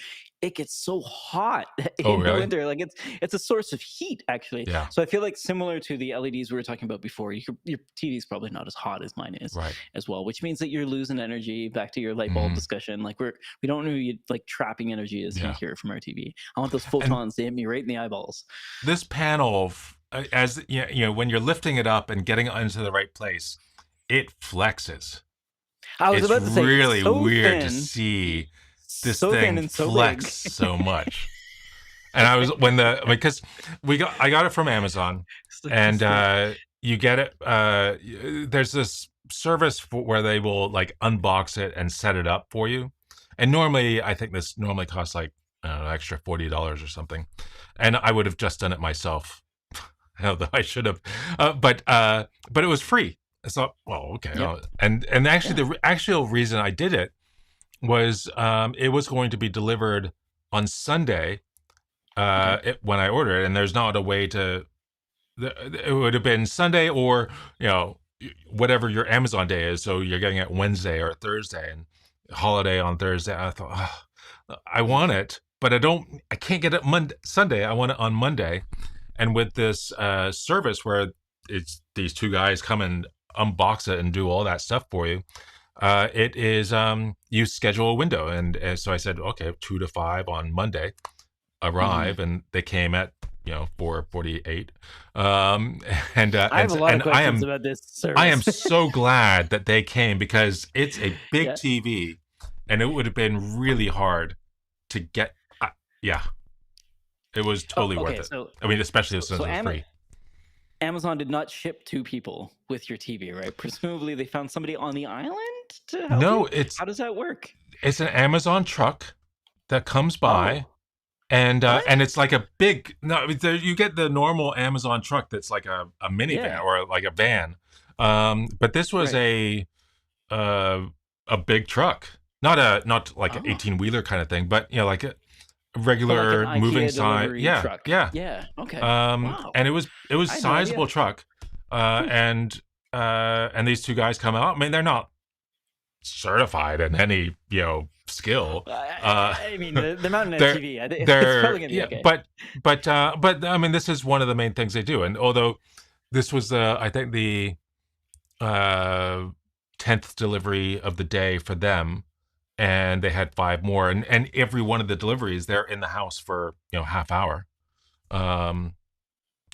Speaker 1: It gets so hot
Speaker 2: Oh
Speaker 1: in the
Speaker 2: really?
Speaker 1: winter. Like, it's a source of heat, actually.
Speaker 2: Yeah.
Speaker 1: So I feel like, similar to the LEDs we were talking about before, your TV is probably not as hot as mine is
Speaker 2: Right.
Speaker 1: as well, which means that you're losing energy. Back to your light bulb
Speaker 2: Hmm.
Speaker 1: discussion, like, we don't know, like, trapping energy as heat
Speaker 2: Yeah.
Speaker 1: here from our TV. I want those
Speaker 2: And
Speaker 1: photons to hit me right in the eyeballs.
Speaker 2: this panel, as when you're lifting it up and getting it into the right place, it flexes.
Speaker 1: I was
Speaker 2: It's
Speaker 1: about to say,
Speaker 2: really weird to see this
Speaker 1: so thin
Speaker 2: thing
Speaker 1: and so
Speaker 2: flex
Speaker 1: big.
Speaker 2: so much. And I was, because I got it from Amazon,
Speaker 1: It's like
Speaker 2: and
Speaker 1: this thick.
Speaker 2: you get it. There's this service where they will like unbox it and set it up for you. And normally, I think this normally costs like, I don't know, extra $40 or something. And I would have just done it myself, although I should have. But it was free. I thought, well, okay.
Speaker 1: Yep.
Speaker 2: And actually,
Speaker 1: Yeah.
Speaker 2: the actual reason I did it was, it was going to be delivered on Sunday,
Speaker 1: Okay.
Speaker 2: when I ordered it, and there's not a way to. It would have been Sunday, or whatever your Amazon day is. So you're getting it Wednesday or Thursday, and holiday on Thursday. I thought, I want it, but I can't get it Sunday. I want it on Monday. And with this service where it's these two guys come and unbox it and do all that stuff for you, it is, you schedule a window, and so I said, okay, 2 to 5 on Monday,
Speaker 1: Hmm.
Speaker 2: arrive, and they came at 4:48, um, and
Speaker 1: I have a lot of
Speaker 2: I
Speaker 1: questions
Speaker 2: am
Speaker 1: about this
Speaker 2: I am
Speaker 1: service.
Speaker 2: so glad that they came, because it's a big
Speaker 1: Yeah.
Speaker 2: TV, and it would have been really hard to get. Yeah, it was
Speaker 1: Oh,
Speaker 2: totally worth
Speaker 1: okay.
Speaker 2: it.
Speaker 1: So
Speaker 2: I mean, especially
Speaker 1: so
Speaker 2: since
Speaker 1: so
Speaker 2: it was
Speaker 1: Am-
Speaker 2: free.
Speaker 1: Amazon did not ship to people with your TV, right? Presumably, they found somebody on the island to help
Speaker 2: No,
Speaker 1: you. How does that work?
Speaker 2: it's an Amazon truck that comes by,
Speaker 1: Oh,
Speaker 2: and
Speaker 1: what?
Speaker 2: it's like a big, no, you get the normal Amazon truck that's like a minivan
Speaker 1: Yeah.
Speaker 2: or like a van, but this was
Speaker 1: Right.
Speaker 2: uh, a big truck, not like an
Speaker 1: Oh,
Speaker 2: 18-wheeler kind of thing, but like a
Speaker 1: but like an
Speaker 2: regular moving
Speaker 1: IKEA
Speaker 2: size.
Speaker 1: delivery
Speaker 2: Yeah,
Speaker 1: truck.
Speaker 2: yeah.
Speaker 1: Yeah. Okay. Wow.
Speaker 2: And it was
Speaker 1: I had no idea.
Speaker 2: sizable truck, uh,
Speaker 1: Hmm.
Speaker 2: and and these two guys come out. I mean, they're not certified in any skill. Uh,
Speaker 1: I mean, the Mountain Edge
Speaker 2: they're
Speaker 1: TV. It's
Speaker 2: they're
Speaker 1: probably gonna be
Speaker 2: yeah,
Speaker 1: okay.
Speaker 2: but I mean, this is one of the main things they do. And although this was I think the uh 10th delivery of the day for them, and they had 5 more, and every one of the deliveries they're in the house for half hour. um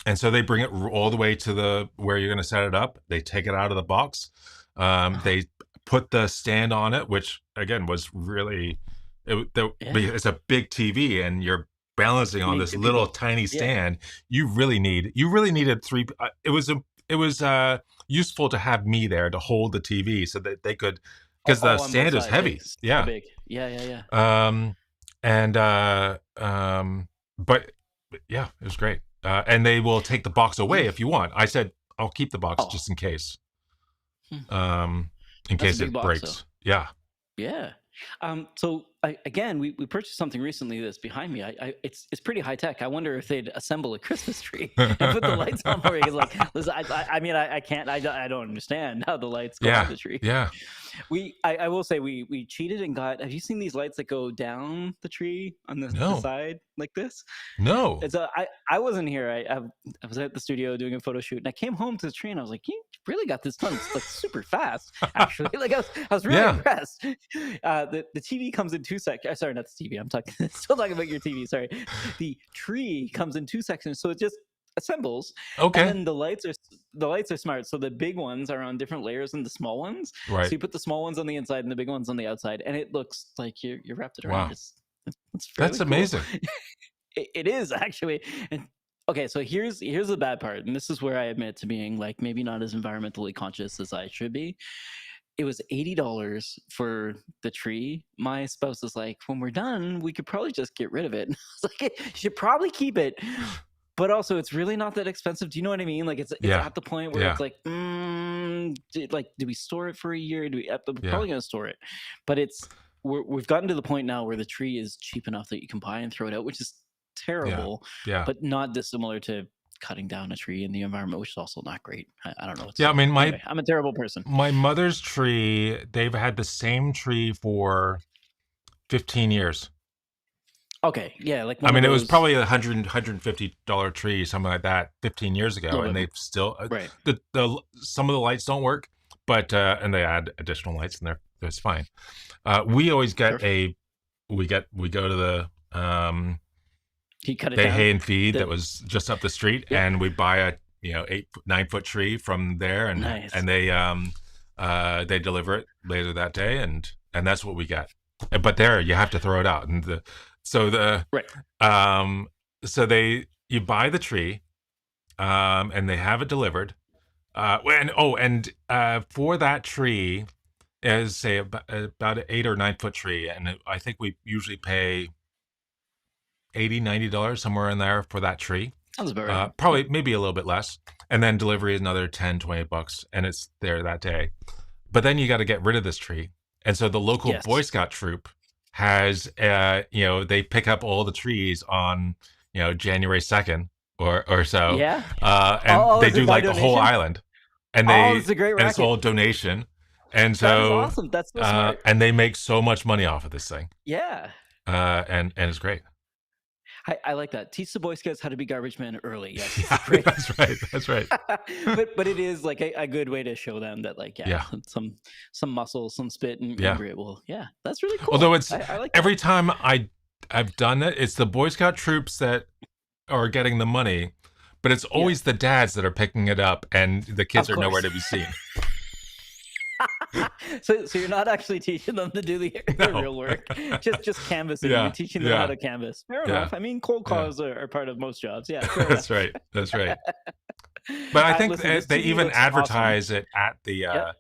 Speaker 2: And so they bring it all the way to the where you're going to set it up. They take it out of the box.
Speaker 1: Uh-huh.
Speaker 2: They put the stand on it, which again was really
Speaker 1: Yeah.
Speaker 2: it's a big TV, and you're balancing
Speaker 1: You
Speaker 2: on
Speaker 1: need
Speaker 2: this
Speaker 1: two
Speaker 2: little
Speaker 1: people.
Speaker 2: tiny
Speaker 1: Yeah.
Speaker 2: stand. You really needed three. It was useful to have me there to hold the TV so that they could, because the
Speaker 1: All on both
Speaker 2: stand is
Speaker 1: sides.
Speaker 2: heavy.
Speaker 1: It's so
Speaker 2: Yeah.
Speaker 1: big. Yeah, yeah, yeah.
Speaker 2: Um, and but yeah, it was great. And they will take the box away
Speaker 1: Mm.
Speaker 2: if you want. I said I'll keep the box
Speaker 1: Oh,
Speaker 2: just
Speaker 1: hmm.
Speaker 2: in
Speaker 1: That's a
Speaker 2: case
Speaker 1: big
Speaker 2: it
Speaker 1: box, though.
Speaker 2: breaks. Yeah.
Speaker 1: Yeah. So again, we purchased something recently that's behind me. It's pretty high tech. I wonder if they'd assemble a Christmas tree and put the lights on for you. It's like, listen, I mean, I can't, I don't understand how the lights go on
Speaker 2: Yeah.
Speaker 1: the tree.
Speaker 2: Yeah.
Speaker 1: I will say we cheated and got. Have you seen these lights that go down the tree on the
Speaker 2: No.
Speaker 1: side like this?
Speaker 2: No.
Speaker 1: It's I wasn't here. I was at the studio doing a photo shoot, and I came home to the tree, and I was like, "You really got this done like super fast." Actually, like I was really
Speaker 2: Yeah.
Speaker 1: impressed. The TV comes in 2 seconds. Sorry, not the TV. I'm talking still talking about your TV. Sorry, the tree comes in 2 seconds, so it just assembles, and
Speaker 2: Okay.
Speaker 1: then the lights are smart. So the big ones are on different layers than the small ones. So
Speaker 2: Right.
Speaker 1: you put the small ones on the inside and the big ones on the outside, and it looks like you wrapped it around.
Speaker 2: Wow.
Speaker 1: It's
Speaker 2: That's
Speaker 1: fairly cool.
Speaker 2: amazing.
Speaker 1: It is actually. And okay, so here's the bad part, and this is where I admit to being like maybe not as environmentally conscious as I should be. It was $80 for the tree. My spouse was like, "When we're done, we could probably just get rid of it." And I was like, "You should probably keep it." But also, it's really not that expensive. Do you know what I mean? Like, it's
Speaker 2: Yeah.
Speaker 1: at the point where
Speaker 2: Yeah.
Speaker 1: it's like, do we store it for a year? We're
Speaker 2: Yeah.
Speaker 1: probably gonna store it, but we've gotten to the point now where the tree is cheap enough that you can buy and throw it out, which is
Speaker 2: Yeah.
Speaker 1: terrible,
Speaker 2: Yeah.
Speaker 1: but not dissimilar to cutting down a tree in the environment, which is also not great. I don't know what to
Speaker 2: Yeah. I
Speaker 1: say.
Speaker 2: mean,
Speaker 1: Anyway, I'm a terrible person.
Speaker 2: my mother's tree, they've had the same tree for 15 years.
Speaker 1: Okay, yeah, like
Speaker 2: I
Speaker 1: one of
Speaker 2: mean, it was
Speaker 1: those
Speaker 2: probably $150 tree, something like that, 15 years ago,
Speaker 1: little
Speaker 2: and
Speaker 1: bit
Speaker 2: they've still
Speaker 1: right.
Speaker 2: the some of the lights don't work, but and they add additional lights in there. It's fine. We always get
Speaker 1: Perfect.
Speaker 2: we go to the
Speaker 1: He cut it
Speaker 2: Bay
Speaker 1: down.
Speaker 2: Hay and Feed that
Speaker 1: The
Speaker 2: was just up the street,
Speaker 1: Yep.
Speaker 2: and we buy a 9 foot tree from there,
Speaker 1: Nice.
Speaker 2: and they deliver it later that day, and that's what we get. But there, you have to throw it out, and so the
Speaker 1: Right.
Speaker 2: um so they you buy the tree, and they have it delivered. For that tree is say about an 8 or 9 foot tree, and I think we usually pay $80, $90 somewhere in there for that tree.
Speaker 1: Sounds about right.
Speaker 2: Probably maybe a little bit less, and then delivery is another 10, $20, and it's there that day. But then you got to get rid of this tree, and so the local Boy
Speaker 1: Yes.
Speaker 2: Scout troop has they pick up all the trees on January 2nd or so,
Speaker 1: Yeah.
Speaker 2: and they
Speaker 1: Is it
Speaker 2: do
Speaker 1: by
Speaker 2: like the whole
Speaker 1: donation?
Speaker 2: island, and
Speaker 1: Oh, it's a great
Speaker 2: it's
Speaker 1: racket.
Speaker 2: all donation, and
Speaker 1: That is
Speaker 2: so
Speaker 1: awesome. That's so smart.
Speaker 2: and they make so much money off of this thing,
Speaker 1: Yeah.
Speaker 2: and it's great.
Speaker 1: I like that. Teach the Boy Scouts how to be garbage men early. Yes, it's a
Speaker 2: Yeah,
Speaker 1: great.
Speaker 2: that's right. That's right.
Speaker 1: But it is like a good way to show them that like
Speaker 2: Yeah.
Speaker 1: some muscle, some spit and
Speaker 2: Yeah.
Speaker 1: grit. Well, yeah, that's really cool.
Speaker 2: Although it's
Speaker 1: I like that.
Speaker 2: every time I've done it, it's the Boy Scout troops that are getting the money, but it's
Speaker 1: Yeah,
Speaker 2: always the dads that are picking it up, and the kids
Speaker 1: of
Speaker 2: are nowhere
Speaker 1: course.
Speaker 2: to be seen.
Speaker 1: So you're not actually teaching them to do the
Speaker 2: No.
Speaker 1: real work, just canvassing. You're
Speaker 2: Yeah.
Speaker 1: teaching them how
Speaker 2: Yeah.
Speaker 1: to canvas. Fair
Speaker 2: Yeah.
Speaker 1: enough. I mean, cold
Speaker 2: Yeah.
Speaker 1: calls are part of most jobs. Yeah, fair
Speaker 2: That's
Speaker 1: enough.
Speaker 2: right. That's right. But I think
Speaker 1: Listen, this
Speaker 2: they
Speaker 1: TV
Speaker 2: even
Speaker 1: looks awesome.
Speaker 2: advertise it
Speaker 1: Yep.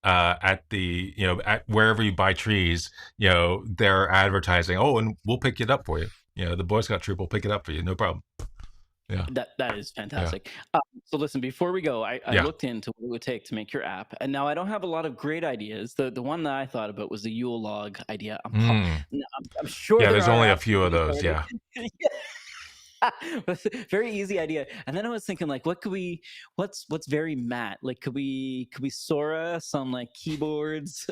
Speaker 2: at the at wherever you buy trees, they're advertising, oh, and we'll pick it up for you. The Boy Scout troop will pick it up for you, no problem. Yeah.
Speaker 1: That is
Speaker 2: Yeah.
Speaker 1: fantastic. So listen, before we go, I
Speaker 2: Yeah.
Speaker 1: looked into what it would take to make your app, and now I don't have a lot of great ideas. The one that I thought about was the Yule log idea.
Speaker 2: Mm.
Speaker 1: I'm sure
Speaker 2: Yeah,
Speaker 1: there
Speaker 2: there's
Speaker 1: are
Speaker 2: only a
Speaker 1: apps
Speaker 2: few of
Speaker 1: for this
Speaker 2: those,
Speaker 1: already.
Speaker 2: yeah.
Speaker 1: Very easy idea. And then I was thinking, like, what's very matte? Like, could we Sora some like keyboards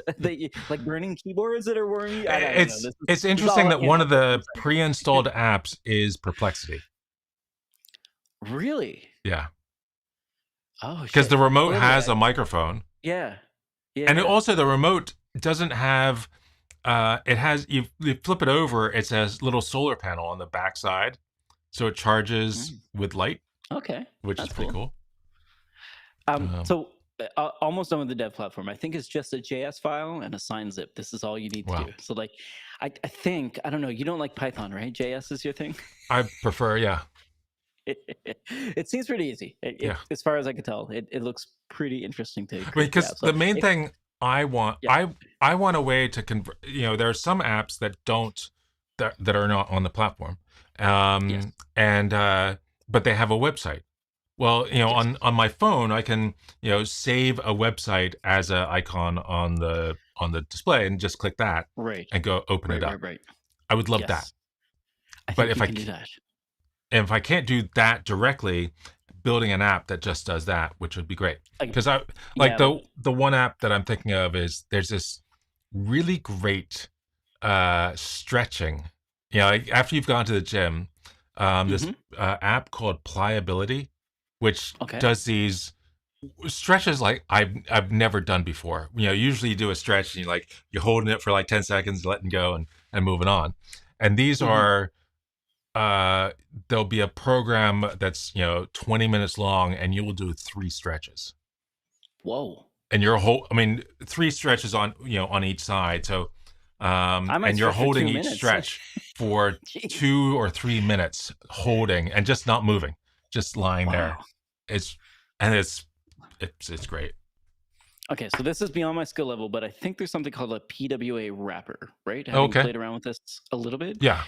Speaker 1: like burning keyboards that are wormy? I don't know.
Speaker 2: It's
Speaker 1: This is
Speaker 2: interesting
Speaker 1: all
Speaker 2: that one of the pre-installed apps is Perplexity.
Speaker 1: really.
Speaker 2: Yeah.
Speaker 1: Oh
Speaker 2: Because
Speaker 1: shit.
Speaker 2: the remote
Speaker 1: Well,
Speaker 2: has a microphone.
Speaker 1: yeah, yeah,
Speaker 2: And
Speaker 1: yeah.
Speaker 2: also the remote doesn't have it has you flip it over, it says little solar panel on the backside. So it charges
Speaker 1: Mm.
Speaker 2: with light.
Speaker 1: Okay,
Speaker 2: which is
Speaker 1: that's
Speaker 2: pretty
Speaker 1: cool.
Speaker 2: cool. Um,
Speaker 1: So almost done with the dev platform. I think it's just a JS file and a sign zip. This is all you need to
Speaker 2: wow.
Speaker 1: do. So like, I think I don't know. You don't like Python, right? JS is your thing.
Speaker 2: I prefer, yeah,
Speaker 1: It seems pretty easy.
Speaker 2: yeah.
Speaker 1: As far as I can tell, it looks pretty interesting to
Speaker 2: I mean,
Speaker 1: create the
Speaker 2: because
Speaker 1: app. So
Speaker 2: the main
Speaker 1: if
Speaker 2: thing I want,
Speaker 1: yeah,
Speaker 2: I want a way to convert. There are some apps that don't that are not on the platform,
Speaker 1: yes,
Speaker 2: and but they have a website. Well,
Speaker 1: yes,
Speaker 2: on my phone, I can save a website as a icon on the display and just click that
Speaker 1: right,
Speaker 2: and go open it
Speaker 1: right,
Speaker 2: up.
Speaker 1: right, right.
Speaker 2: I would love that.
Speaker 1: Yes, I
Speaker 2: But
Speaker 1: think you can do that.
Speaker 2: if I can't do that directly, building an app that just does that, which would be great.
Speaker 1: Like
Speaker 2: Because I like
Speaker 1: yeah, like
Speaker 2: the one app that I'm thinking of is there's this really great stretching. Like after you've gone to the gym, this
Speaker 1: hmm
Speaker 2: app called Pliability, which
Speaker 1: okay,
Speaker 2: does these stretches like I've never done before. Usually you do a stretch and you're holding it for like 10 seconds, letting go and moving on. And these
Speaker 1: hmm
Speaker 2: are there'll be a program that's 20 minutes long and you will do 3 stretches.
Speaker 1: whoa.
Speaker 2: And I mean 3 stretches on each side. So
Speaker 1: I might
Speaker 2: and you're
Speaker 1: stretch for
Speaker 2: holding
Speaker 1: two
Speaker 2: each
Speaker 1: minutes.
Speaker 2: stretch for
Speaker 1: Jeez.
Speaker 2: 2 or 3 minutes holding and just not moving, just lying there.
Speaker 1: Wow.
Speaker 2: It's and it's great.
Speaker 1: Okay, so this is beyond my skill level, but I think there's something called a PWA wrapper, right? Having
Speaker 2: Okay.
Speaker 1: played around with this a little bit,
Speaker 2: Yeah.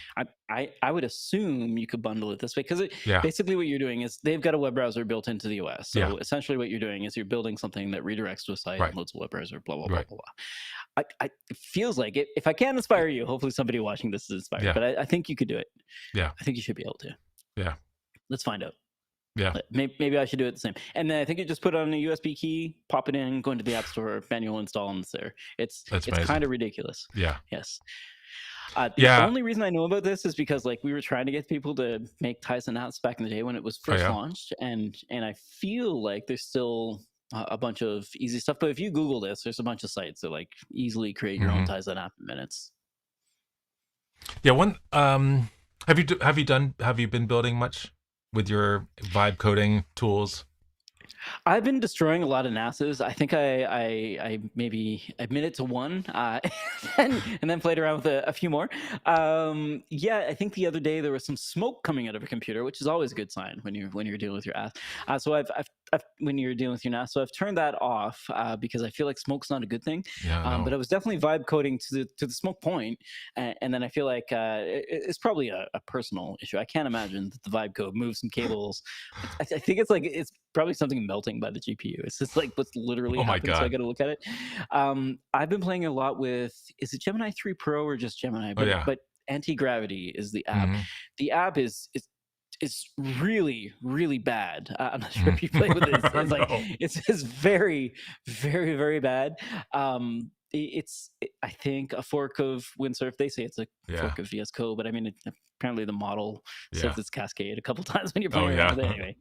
Speaker 1: I would assume you could bundle it this way because
Speaker 2: Yeah.
Speaker 1: basically what you're doing is they've got a web browser built into the OS.
Speaker 2: Yeah.
Speaker 1: So essentially what you're doing is you're building something that redirects to a site
Speaker 2: Right.
Speaker 1: and loads a web browser, blah blah blah
Speaker 2: Right.
Speaker 1: blah blah. It feels like if I can inspire you, hopefully somebody watching this is inspired.
Speaker 2: Yeah.
Speaker 1: But I think you could do it.
Speaker 2: Yeah.
Speaker 1: I think you should be able to.
Speaker 2: Yeah.
Speaker 1: Let's find out.
Speaker 2: Yeah.
Speaker 1: Maybe I should do it the same. And then I think you just put it on a USB key, pop it in, go into the App Store, manual install, and it's there. It's
Speaker 2: That's
Speaker 1: it's
Speaker 2: amazing.
Speaker 1: kind of ridiculous.
Speaker 2: Yeah.
Speaker 1: Yes. The
Speaker 2: Yeah.
Speaker 1: only reason I know about this is because like we were trying to get people to make Tyson apps back in the day when it was
Speaker 2: Oh
Speaker 1: first
Speaker 2: yeah.
Speaker 1: launched, and I feel like there's still a bunch of easy stuff. But if you Google this, there's a bunch of sites that like easily create your own
Speaker 2: hmm
Speaker 1: Tyson app in minutes.
Speaker 2: Yeah. One. Have you been building much with your vibe coding tools?
Speaker 1: I've been destroying a lot of NASs. I think I maybe admitted to one, and then played around with a few more. Yeah, I think the other day there was some smoke coming out of a computer, which is always a good sign when you're dealing with your ass. So I've when you're dealing with your NAS, so I've turned that off because I feel like smoke's not a good thing.
Speaker 2: Yeah.
Speaker 1: But
Speaker 2: No.
Speaker 1: I was definitely vibe coding to the smoke point, and then I feel like it's probably a personal issue. I can't imagine that the vibe code moves some cables. I think it's like it's probably something melting by the GPU. It's just like what's literally
Speaker 2: Oh my
Speaker 1: happened. So I
Speaker 2: God.
Speaker 1: got to look at it. I've been playing a lot with, is it Gemini 3 Pro or just Gemini?
Speaker 2: Oh yeah.
Speaker 1: But Anti Gravity is the app.
Speaker 2: hmm
Speaker 1: The app is really really bad. I'm not sure if you played with it. It's like
Speaker 2: No.
Speaker 1: it's very very very bad. I think a fork of Windsurf. They say it's a
Speaker 2: Yeah.
Speaker 1: fork of VS Code, but I mean apparently the model says
Speaker 2: Yeah.
Speaker 1: it's Cascade a couple times when you're
Speaker 2: Oh
Speaker 1: playing around
Speaker 2: yeah.
Speaker 1: with it. Anyway,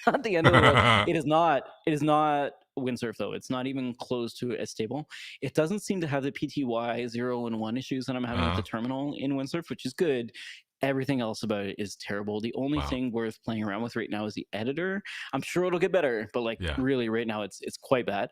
Speaker 1: not the end of the world. It is not Windsurf though. It's not even close to as stable. It doesn't seem to have the PTY 0 and 1 issues that I'm having with the
Speaker 2: uh,
Speaker 1: terminal in Windsurf, which is good. Everything else about it is terrible. The only
Speaker 2: wow.
Speaker 1: thing worth playing around with right now is the editor. I'm sure it'll get better, but like
Speaker 2: Yeah.
Speaker 1: really right now it's quite bad.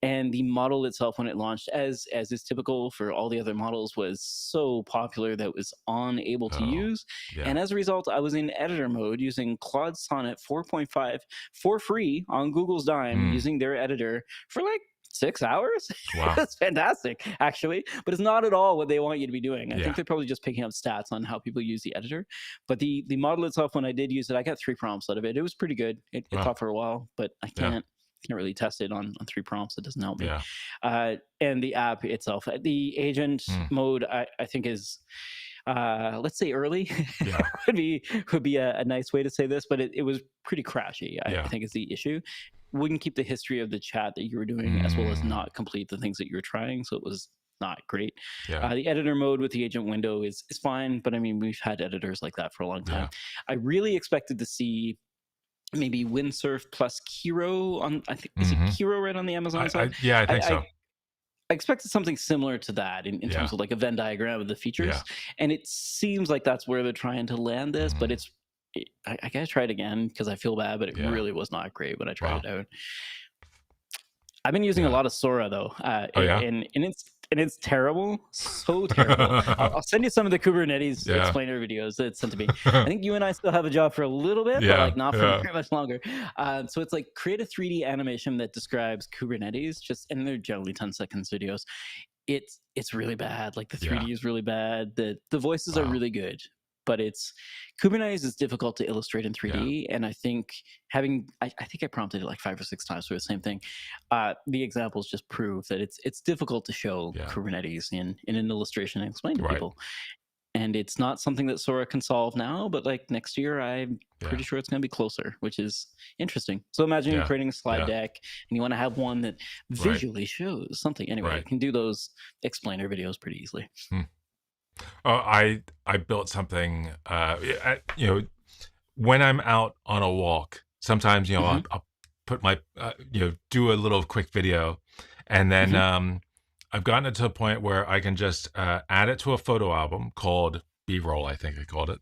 Speaker 1: And the model itself when it launched, as is typical for all the other models, was so popular that it was unable to
Speaker 2: Oh
Speaker 1: use.
Speaker 2: yeah.
Speaker 1: And as a result, I was in editor mode using Claude Sonnet 4.5 for free on Google's dime
Speaker 2: Mm.
Speaker 1: using their editor for like 6 hours.
Speaker 2: Wow.
Speaker 1: That's fantastic, actually, but it's not at all what they want you to be doing. I
Speaker 2: Yeah.
Speaker 1: think they're probably just picking up stats on how people use the editor. But the model itself, when I did use it, I got 3 prompts out of it. It was pretty good. It
Speaker 2: Wow.
Speaker 1: thought for a while, but I
Speaker 2: Yeah.
Speaker 1: can't really test it on 3 prompts. It doesn't help me.
Speaker 2: Yeah.
Speaker 1: And the app itself, the agent
Speaker 2: Mm.
Speaker 1: mode, I think is let's say early.
Speaker 2: Yeah.
Speaker 1: would be a nice way to say this, but it was pretty crashy. I
Speaker 2: Yeah.
Speaker 1: think is the issue. Wouldn't keep the history of the chat that you were doing as well as
Speaker 2: Mm.
Speaker 1: not complete the things that you were trying, so it was not great.
Speaker 2: Yeah.
Speaker 1: The editor mode with the agent window is fine, but I mean we've had editors like that for a long time.
Speaker 2: Yeah.
Speaker 1: I really expected to see maybe Windsurf plus Kiro on, I think, is it
Speaker 2: hmm
Speaker 1: Kiro right on the Amazon side?
Speaker 2: Yeah, I think
Speaker 1: I,
Speaker 2: so.
Speaker 1: I I expected something similar to that in
Speaker 2: Yeah.
Speaker 1: terms of like a Venn diagram of the features,
Speaker 2: Yeah.
Speaker 1: and it seems like that's where they're trying to land this, but
Speaker 2: Mhm.
Speaker 1: it's I gotta try it again because I feel bad, but it
Speaker 2: Yeah.
Speaker 1: really was not great when I tried
Speaker 2: Wow.
Speaker 1: it out. I've been using a
Speaker 2: Yeah.
Speaker 1: lot of Sora though,
Speaker 2: Oh yeah.
Speaker 1: and it's terrible, so terrible. I'll send you some of the Kubernetes
Speaker 2: Yeah.
Speaker 1: explainer videos that it's sent to me. I think you and I still have a job for a little bit, but
Speaker 2: Yeah.
Speaker 1: like not for
Speaker 2: Yeah.
Speaker 1: very much longer. So it's like create a 3D animation that describes Kubernetes, just and they're generally 10 seconds videos. It's really bad. Like the
Speaker 2: Yeah.
Speaker 1: 3D is really bad. The voices are
Speaker 2: Wow.
Speaker 1: really good, but it's Kubernetes is difficult to illustrate in
Speaker 2: Yeah.
Speaker 1: 3D. And I think I think I prompted it like 5 or 6 times for the same thing. The examples just prove that it's difficult to show
Speaker 2: Yeah.
Speaker 1: Kubernetes in an illustration and explain to
Speaker 2: Right.
Speaker 1: people. And it's not something that Sora can solve now, but like next year, I'm
Speaker 2: Yeah.
Speaker 1: pretty sure it's going to be closer, which is interesting. So imagine you're
Speaker 2: Yeah.
Speaker 1: creating a slide
Speaker 2: Yeah.
Speaker 1: deck and you want to have one that
Speaker 2: Right.
Speaker 1: visually shows something. Anyway, you
Speaker 2: Right.
Speaker 1: can do those explainer videos pretty easily.
Speaker 2: Oh, I built something. You know, when I'm out on a walk, sometimes
Speaker 1: Hmm.
Speaker 2: I'll put my do a little quick video, and then
Speaker 1: Hmm.
Speaker 2: I've gotten it to a point where I can just add it to a photo album called B-roll, I think I called it.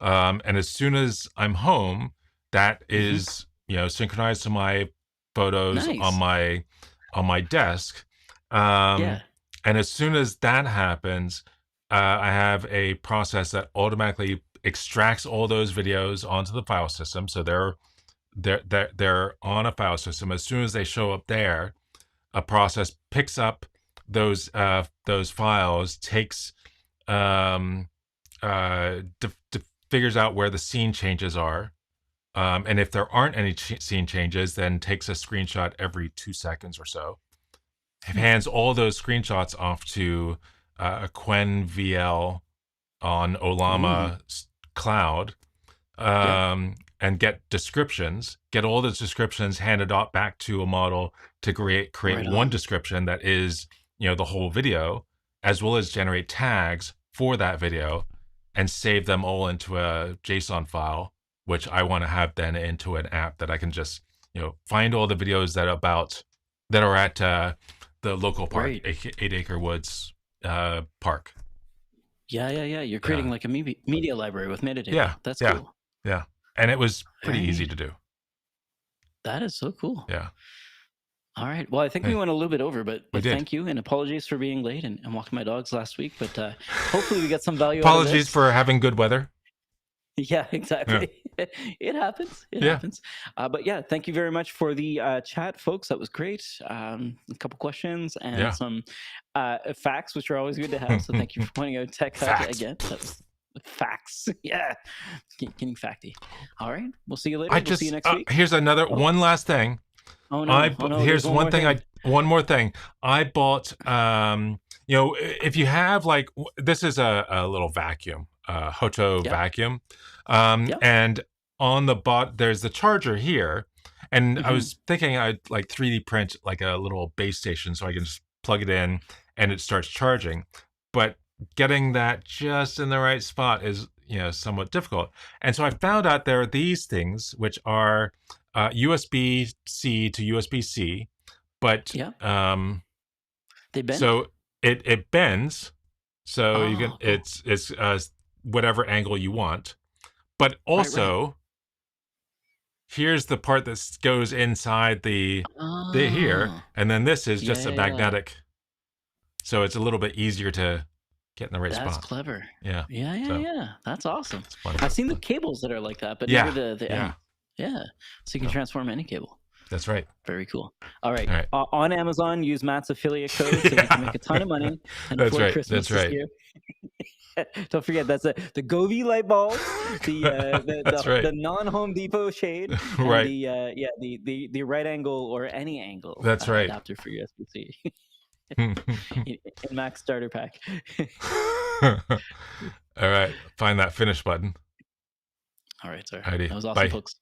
Speaker 2: And as soon as I'm home, that
Speaker 1: Hmm.
Speaker 2: is synchronized to my photos
Speaker 1: Nice.
Speaker 2: on my desk. Um,
Speaker 1: Yeah.
Speaker 2: and as soon as that happens, I have a process that automatically extracts all those videos onto the file system. So they're on a file system. As soon as they show up there, a process picks up those files, takes um, figures out where the scene changes are, and if there aren't any scene changes, then takes a screenshot every 2 seconds or so. It
Speaker 1: Hmm.
Speaker 2: hands all those screenshots off to a Quen VL on
Speaker 1: Ooh.
Speaker 2: Olama Cloud,
Speaker 1: Yeah.
Speaker 2: and get all those descriptions handed off back to a model to create
Speaker 1: Right
Speaker 2: one
Speaker 1: on.
Speaker 2: description that is the whole video, as well as generate tags for that video and save them all into a JSON file, which I want to have then into an app that I can just find all the videos that are at the local park,
Speaker 1: Right.
Speaker 2: 8 Acre Woods park.
Speaker 1: Yeah. Yeah. Yeah. You're
Speaker 2: Yeah,
Speaker 1: creating like a media library with
Speaker 2: yeah,
Speaker 1: metadata. That's
Speaker 2: yeah,
Speaker 1: cool.
Speaker 2: yeah. And it was
Speaker 1: All
Speaker 2: pretty easy
Speaker 1: right.
Speaker 2: to do.
Speaker 1: That is so cool.
Speaker 2: Yeah.
Speaker 1: All right. Well, I think we
Speaker 2: Hey,
Speaker 1: went a little bit over,
Speaker 2: we
Speaker 1: but
Speaker 2: did.
Speaker 1: thank you and apologies for being late and walking my dogs last week. But hopefully we get some value out of
Speaker 2: Apologies
Speaker 1: this.
Speaker 2: for having good weather.
Speaker 1: Yeah,
Speaker 2: Yeah.
Speaker 1: exactly. It happens. It
Speaker 2: Yeah.
Speaker 1: happens. But yeah, thank you very much for the chat, folks. That was great. A couple questions and
Speaker 2: Yeah.
Speaker 1: some facts, which are always good to have. So thank you for pointing out Tech Hut
Speaker 2: Facts.
Speaker 1: again. That was facts. Yeah, getting facty. All right. We'll see you later.
Speaker 2: I
Speaker 1: We'll see you
Speaker 2: just
Speaker 1: next week.
Speaker 2: here's another
Speaker 1: Oh,
Speaker 2: one last thing.
Speaker 1: oh no. Oh no. There's
Speaker 2: Here's
Speaker 1: one more thing.
Speaker 2: one more thing. I bought if you have like this is a little vacuum, Hoto
Speaker 1: Yeah.
Speaker 2: vacuum.
Speaker 1: Yeah.
Speaker 2: And on the there's the charger here. And I
Speaker 1: Hmm.
Speaker 2: was thinking I'd like 3D print like a little base station so I can just plug it in and it starts charging. But getting that just in the right spot is somewhat difficult. And so I found out there are these things which are USB-C to USB-C, but
Speaker 1: Yeah. They bend.
Speaker 2: so it bends, so you can
Speaker 1: Oh, cool.
Speaker 2: it's whatever angle you want. But
Speaker 1: Right. Right.
Speaker 2: also here's the part that goes inside the here,
Speaker 1: Oh.
Speaker 2: and then this is
Speaker 1: Yeah.
Speaker 2: just a
Speaker 1: Yeah. Yeah.
Speaker 2: magnetic, so it's a little bit easier to get in the right
Speaker 1: That's
Speaker 2: spot.
Speaker 1: clever.
Speaker 2: Yeah,
Speaker 1: Yeah, yeah,
Speaker 2: so
Speaker 1: yeah. That's awesome.
Speaker 2: it's fun.
Speaker 1: I've seen the cables that are like that, but never
Speaker 2: Yeah,
Speaker 1: the
Speaker 2: yeah,
Speaker 1: ends. Yeah. So you can
Speaker 2: so
Speaker 1: transform any cable.
Speaker 2: that's right.
Speaker 1: Very cool. All right.
Speaker 2: All right.
Speaker 1: On Amazon, use Matt's affiliate code so you can make a ton of money and
Speaker 2: That's
Speaker 1: afford
Speaker 2: right.
Speaker 1: Christmas
Speaker 2: That's
Speaker 1: this
Speaker 2: right.
Speaker 1: year. Don't forget that's the Govee light bulbs,
Speaker 2: That's
Speaker 1: the
Speaker 2: right.
Speaker 1: non Home Depot shade, and
Speaker 2: Right.
Speaker 1: the right angle or any angle
Speaker 2: That's right.
Speaker 1: adapter for USB-C in Mac starter pack.
Speaker 2: All right. Find that finish button.
Speaker 1: All right, sir.
Speaker 2: Heidi.
Speaker 1: That was awesome,
Speaker 2: Bye.
Speaker 1: folks.